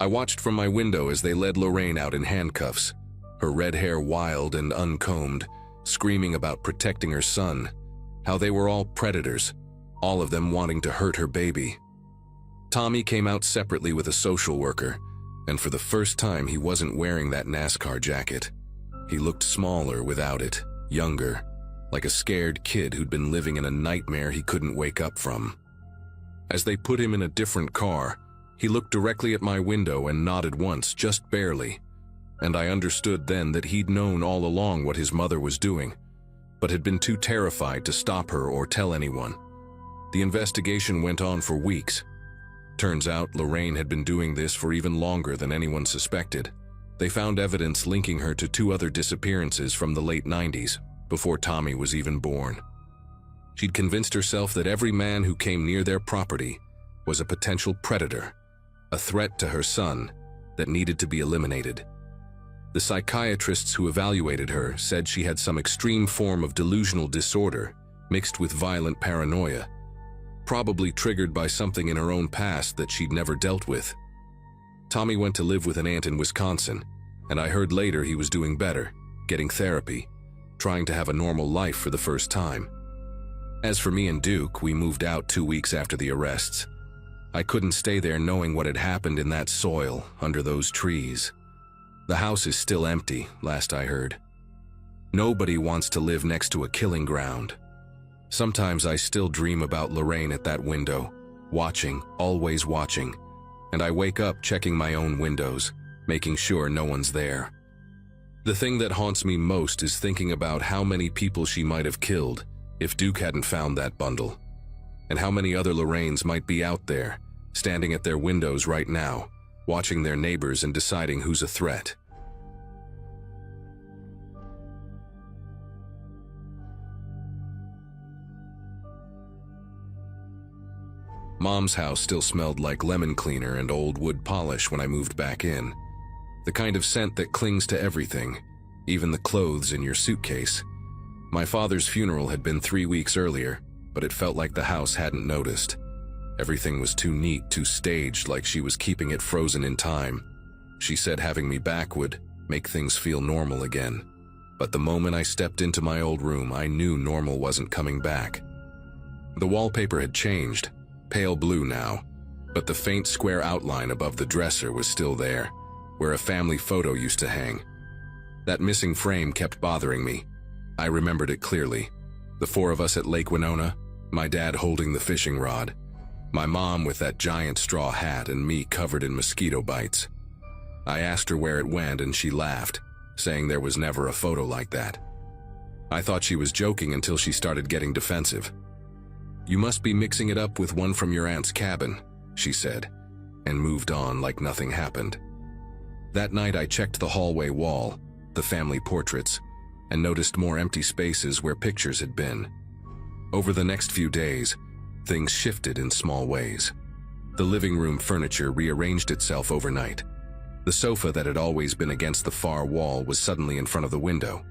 I watched from my window as they led Lorraine out in handcuffs, her red hair wild and uncombed, screaming about protecting her son, how they were all predators, all of them wanting to hurt her baby. Tommy came out separately with a social worker, and for the first time he wasn't wearing that NASCAR jacket. He looked smaller without it, younger, like a scared kid who'd been living in a nightmare he couldn't wake up from. As they put him in a different car, he looked directly at my window and nodded once, just barely, and I understood then that he'd known all along what his mother was doing, but had been too terrified to stop her or tell anyone. The investigation went on for weeks. Turns out Lorraine had been doing this for even longer than anyone suspected. They found evidence linking her to 2 other disappearances from the late 90s, before Tommy was even born. She'd convinced herself that every man who came near their property was a potential predator, a threat to her son that needed to be eliminated. The psychiatrists who evaluated her said she had some extreme form of delusional disorder mixed with violent paranoia, probably triggered by something in her own past that she'd never dealt with. Tommy went to live with an aunt in Wisconsin, and I heard later he was doing better, getting therapy, trying to have a normal life for the first time. As for me and Duke, we moved out 2 weeks after the arrests. I couldn't stay there knowing what had happened in that soil under those trees. The house is still empty, last I heard. Nobody wants to live next to a killing ground. Sometimes I still dream about Lorraine at that window, watching, always watching, and I wake up checking my own windows, making sure no one's there. The thing that haunts me most is thinking about how many people she might have killed if Duke hadn't found that bundle, and how many other Lorraines might be out there, standing at their windows right now, watching their neighbors and deciding who's a threat. Mom's house still smelled like lemon cleaner and old wood polish when I moved back in. The kind of scent that clings to everything, even the clothes in your suitcase. My father's funeral had been 3 weeks earlier, but it felt like the house hadn't noticed. Everything was too neat, too staged, like she was keeping it frozen in time. She said having me back would make things feel normal again. But the moment I stepped into my old room, I knew normal wasn't coming back. The wallpaper had changed, pale blue now, but the faint square outline above the dresser was still there, where a family photo used to hang. That missing frame kept bothering me. I remembered it clearly. The 4 of us at Lake Winona, my dad holding the fishing rod, my mom with that giant straw hat, and me covered in mosquito bites. I asked her where it went and she laughed, saying there was never a photo like that. I thought she was joking until she started getting defensive. "You must be mixing it up with one from your aunt's cabin," she said, and moved on like nothing happened. That night I checked the hallway wall, the family portraits, and noticed more empty spaces where pictures had been. Over the next few days, things shifted in small ways. The living room furniture rearranged itself overnight. The sofa that had always been against the far wall was suddenly in front of the window.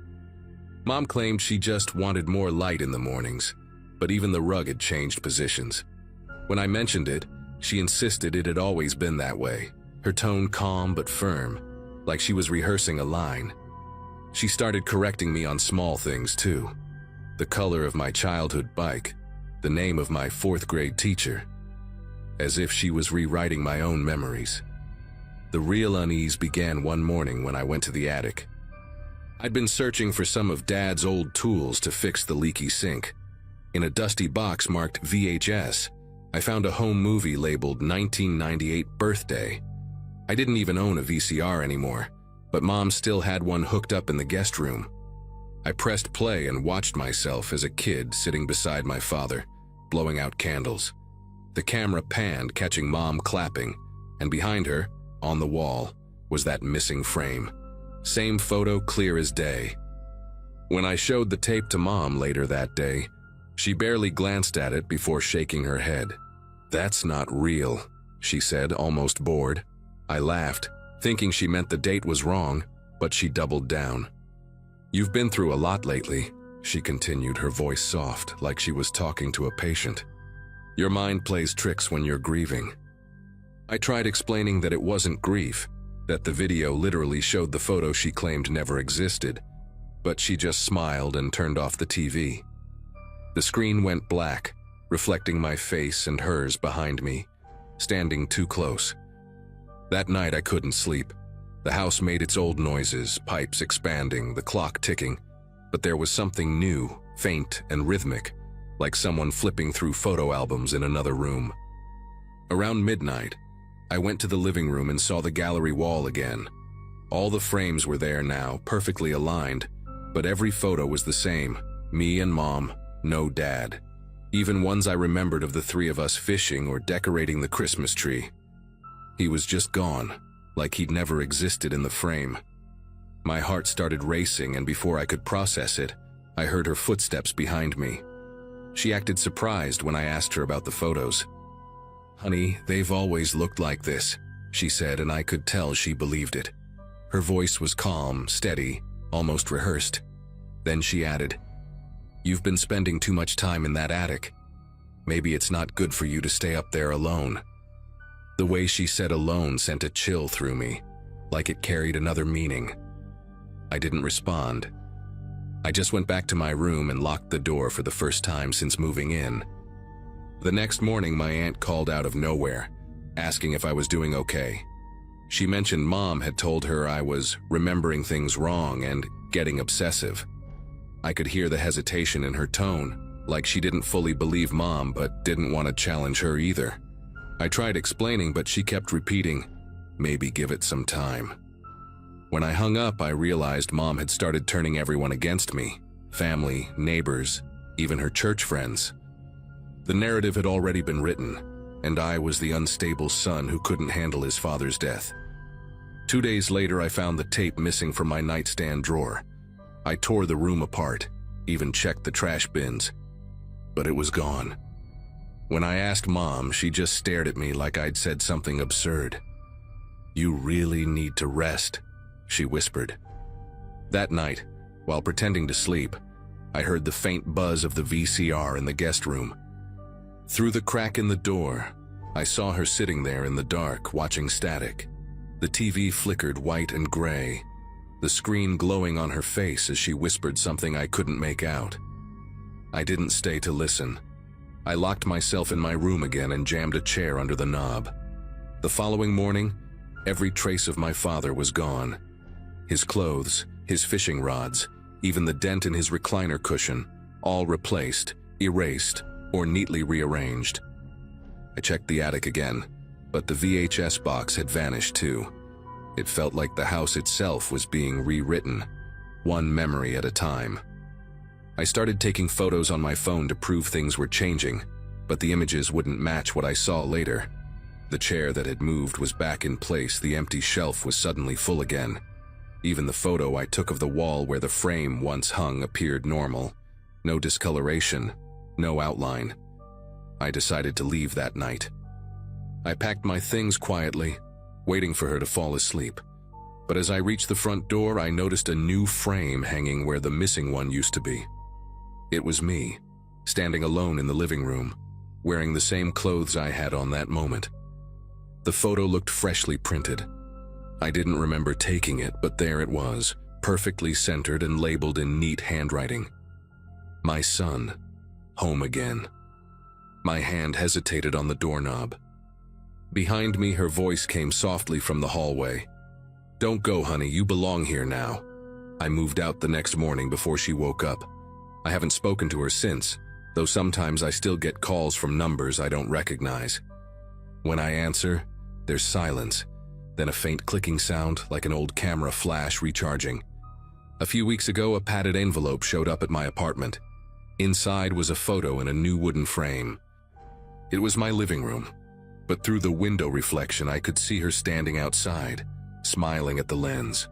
Mom claimed she just wanted more light in the mornings, but even the rug had changed positions. When I mentioned it, she insisted it had always been that way, her tone calm but firm, like she was rehearsing a line. She started correcting me on small things too. The color of my childhood bike, the name of my 4th grade teacher, as if she was rewriting my own memories. The real unease began one morning when I went to the attic. I'd been searching for some of Dad's old tools to fix the leaky sink. In a dusty box marked VHS, I found a home movie labeled 1998 Birthday. I didn't even own a VCR anymore, but Mom still had one hooked up in the guest room. I pressed play and watched myself as a kid sitting beside my father, blowing out candles. The camera panned, catching Mom clapping, and behind her, on the wall, was that missing frame. Same photo, clear as day. When I showed the tape to Mom later that day, she barely glanced at it before shaking her head. "That's not real," she said, almost bored. I laughed, thinking she meant the date was wrong, but she doubled down. "You've been through a lot lately," she continued, her voice soft, like she was talking to a patient. "Your mind plays tricks when you're grieving." I tried explaining that it wasn't grief, that the video literally showed the photo she claimed never existed, but she just smiled and turned off the TV. The screen went black, reflecting my face and hers behind me, standing too close. That night I couldn't sleep. The house made its old noises, pipes expanding, the clock ticking, but there was something new, faint and rhythmic, like someone flipping through photo albums in another room. Around midnight, I went to the living room and saw the gallery wall again. All the frames were there now, perfectly aligned, but every photo was the same, me and Mom, no Dad. Even ones I remembered of the 3 of us fishing or decorating the Christmas tree. He was just gone, like he'd never existed in the frame. My heart started racing, and before I could process it, I heard her footsteps behind me. She acted surprised when I asked her about the photos. "Honey, they've always looked like this," she said, and I could tell she believed it. Her voice was calm, steady, almost rehearsed. Then she added, "You've been spending too much time in that attic. Maybe it's not good for you to stay up there alone." The way she said alone sent a chill through me, like it carried another meaning. I didn't respond. I just went back to my room and locked the door for the first time since moving in. The next morning, my aunt called out of nowhere, asking if I was doing okay. She mentioned Mom had told her I was remembering things wrong and getting obsessive. I could hear the hesitation in her tone, like she didn't fully believe Mom but didn't want to challenge her either. I tried explaining, but she kept repeating, "Maybe give it some time." When I hung up, I realized Mom had started turning everyone against me, family, neighbors, even her church friends. The narrative had already been written, and I was the unstable son who couldn't handle his father's death. 2 days later, I found the tape missing from my nightstand drawer. I tore the room apart, even checked the trash bins, but it was gone. When I asked Mom, she just stared at me like I'd said something absurd. "You really need to rest," she whispered. That night, while pretending to sleep, I heard the faint buzz of the VCR in the guest room. Through the crack in the door, I saw her sitting there in the dark, watching static. The TV flickered white and gray, the screen glowing on her face as she whispered something I couldn't make out. I didn't stay to listen. I locked myself in my room again and jammed a chair under the knob. The following morning, every trace of my father was gone. His clothes, his fishing rods, even the dent in his recliner cushion, all replaced, erased, or neatly rearranged. I checked the attic again, but the VHS box had vanished too. It felt like the house itself was being rewritten, one memory at a time. I started taking photos on my phone to prove things were changing, but the images wouldn't match what I saw later. The chair that had moved was back in place, the empty shelf was suddenly full again. Even the photo I took of the wall where the frame once hung appeared normal. No discoloration, no outline. I decided to leave that night. I packed my things quietly, waiting for her to fall asleep. But as I reached the front door, I noticed a new frame hanging where the missing one used to be. It was me, standing alone in the living room, wearing the same clothes I had on that moment. The photo looked freshly printed. I didn't remember taking it, but there it was, perfectly centered and labeled in neat handwriting. My son, home again. My hand hesitated on the doorknob. Behind me, her voice came softly from the hallway. "Don't go, honey, you belong here now." I moved out the next morning before she woke up. I haven't spoken to her since, though sometimes I still get calls from numbers I don't recognize. When I answer, there's silence, then a faint clicking sound like an old camera flash recharging. A few weeks ago, a padded envelope showed up at my apartment. Inside was a photo in a new wooden frame. It was my living room, but through the window reflection I could see her standing outside, smiling at the lens.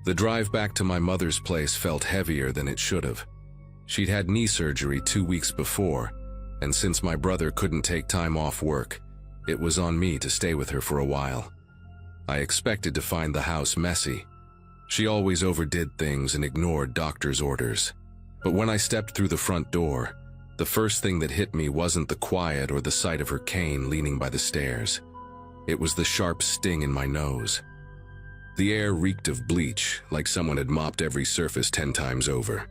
The drive back to my mother's place felt heavier than it should have. She'd had knee surgery 2 weeks before, and since my brother couldn't take time off work, it was on me to stay with her for a while. I expected to find the house messy. She always overdid things and ignored doctor's orders. But when I stepped through the front door, the first thing that hit me wasn't the quiet or the sight of her cane leaning by the stairs. It was the sharp sting in my nose. The air reeked of bleach, like someone had mopped every surface 10 times over.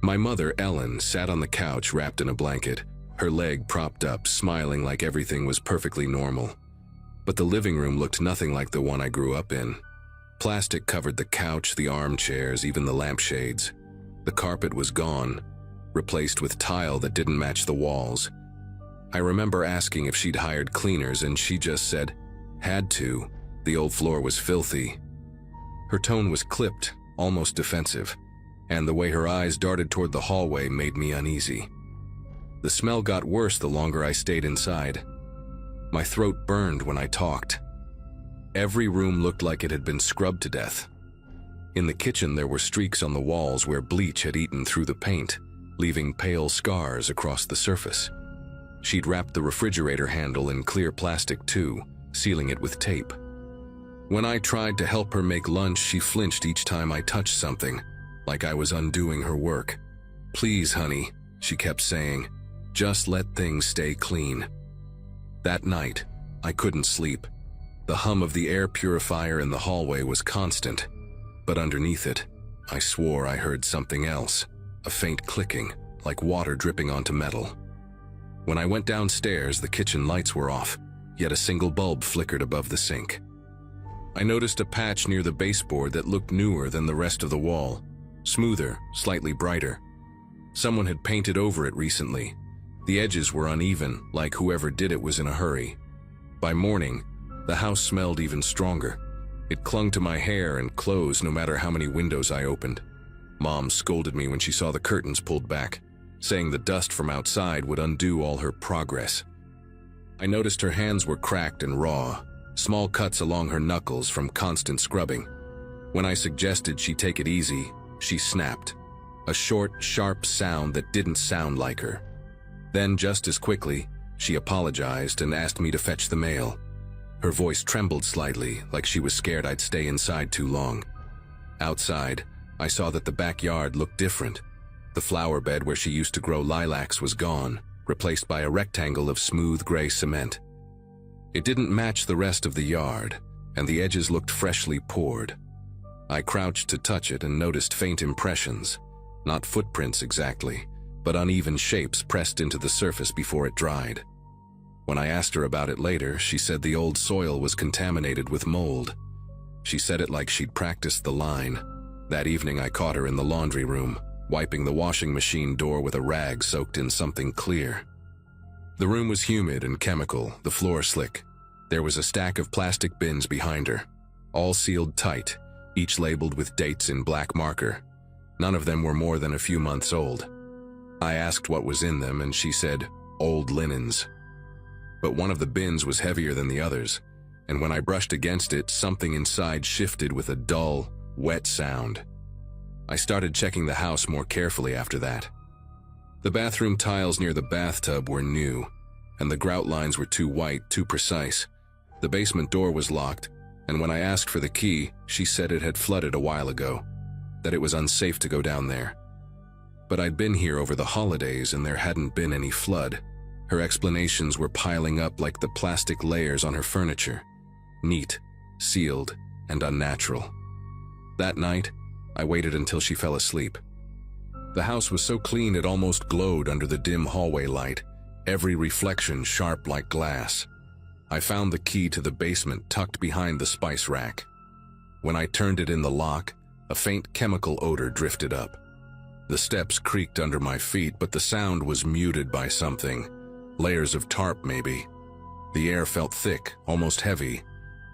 My mother, Ellen, sat on the couch wrapped in a blanket, her leg propped up, smiling like everything was perfectly normal. But the living room looked nothing like the one I grew up in. Plastic covered the couch, the armchairs, even the lampshades. The carpet was gone, replaced with tile that didn't match the walls. I remember asking if she'd hired cleaners, and she just said, "Had to. The old floor was filthy." Her tone was clipped, almost defensive, and the way her eyes darted toward the hallway made me uneasy. The smell got worse the longer I stayed inside. My throat burned when I talked. Every room looked like it had been scrubbed to death. In the kitchen, there were streaks on the walls where bleach had eaten through the paint, leaving pale scars across the surface. She'd wrapped the refrigerator handle in clear plastic too, sealing it with tape. When I tried to help her make lunch, she flinched each time I touched something, like I was undoing her work. "Please, honey," she kept saying, "just let things stay clean." That night, I couldn't sleep. The hum of the air purifier in the hallway was constant, but underneath it, I swore I heard something else, a faint clicking, like water dripping onto metal. When I went downstairs, the kitchen lights were off, yet a single bulb flickered above the sink. I noticed a patch near the baseboard that looked newer than the rest of the wall, smoother, slightly brighter. Someone had painted over it recently. The edges were uneven, like whoever did it was in a hurry. By morning, the house smelled even stronger. It clung to my hair and clothes no matter how many windows I opened. Mom scolded me when she saw the curtains pulled back, saying the dust from outside would undo all her progress. I noticed her hands were cracked and raw, small cuts along her knuckles from constant scrubbing. When I suggested she take it easy, she snapped. A short, sharp sound that didn't sound like her. Then, just as quickly, she apologized and asked me to fetch the mail. Her voice trembled slightly, like she was scared I'd stay inside too long. Outside, I saw that the backyard looked different. The flower bed where she used to grow lilacs was gone, replaced by a rectangle of smooth gray cement. It didn't match the rest of the yard, and the edges looked freshly poured. I crouched to touch it and noticed faint impressions, not footprints exactly, but uneven shapes pressed into the surface before it dried. When I asked her about it later, she said the old soil was contaminated with mold. She said it like she'd practiced the line. That evening I caught her in the laundry room, wiping the washing machine door with a rag soaked in something clear. The room was humid and chemical, the floor slick. There was a stack of plastic bins behind her, all sealed tight, each labeled with dates in black marker. None of them were more than a few months old. I asked what was in them, and she said, old linens. But one of the bins was heavier than the others, and when I brushed against it, something inside shifted with a dull, wet sound. I started checking the house more carefully after that. The bathroom tiles near the bathtub were new, and the grout lines were too white, too precise. The basement door was locked, and when I asked for the key, she said it had flooded a while ago, that it was unsafe to go down there. But I'd been here over the holidays and there hadn't been any flood. Her explanations were piling up like the plastic layers on her furniture. Neat, sealed, and unnatural. That night, I waited until she fell asleep. The house was so clean it almost glowed under the dim hallway light, every reflection sharp like glass. I found the key to the basement tucked behind the spice rack. When I turned it in the lock, a faint chemical odor drifted up. The steps creaked under my feet, but the sound was muted by something. Layers of tarp, maybe. The air felt thick, almost heavy,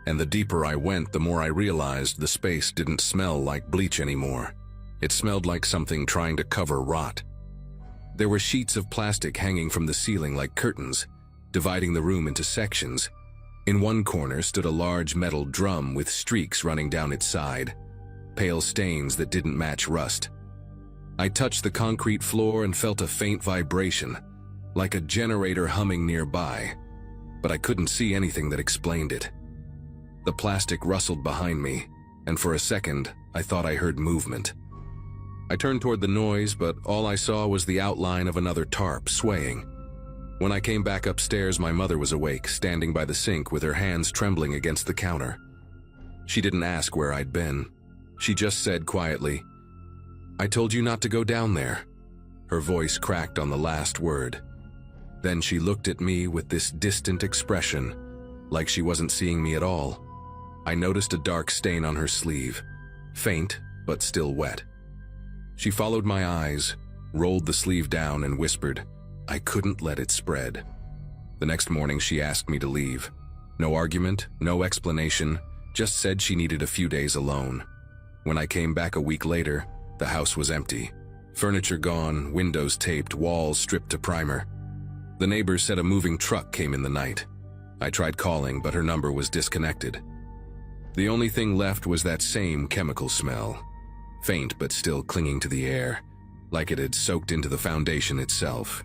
and the deeper I went, the more I realized the space didn't smell like bleach anymore. It smelled like something trying to cover rot. There were sheets of plastic hanging from the ceiling like curtains, dividing the room into sections. In one corner stood a large metal drum with streaks running down its side, pale stains that didn't match rust. I touched the concrete floor and felt a faint vibration, like a generator humming nearby, but I couldn't see anything that explained it. The plastic rustled behind me, and for a second, I thought I heard movement. I turned toward the noise, but all I saw was the outline of another tarp swaying. When I came back upstairs, my mother was awake, standing by the sink with her hands trembling against the counter. She didn't ask where I'd been. She just said quietly, "I told you not to go down there." Her voice cracked on the last word. Then she looked at me with this distant expression, like she wasn't seeing me at all. I noticed a dark stain on her sleeve, faint but still wet. She followed my eyes, rolled the sleeve down and whispered, "I couldn't let it spread." The next morning she asked me to leave. No argument, no explanation, just said she needed a few days alone. When I came back a week later, the house was empty. Furniture gone, windows taped, walls stripped to primer. The neighbors said a moving truck came in the night. I tried calling, but her number was disconnected. The only thing left was that same chemical smell, faint but still clinging to the air, like it had soaked into the foundation itself.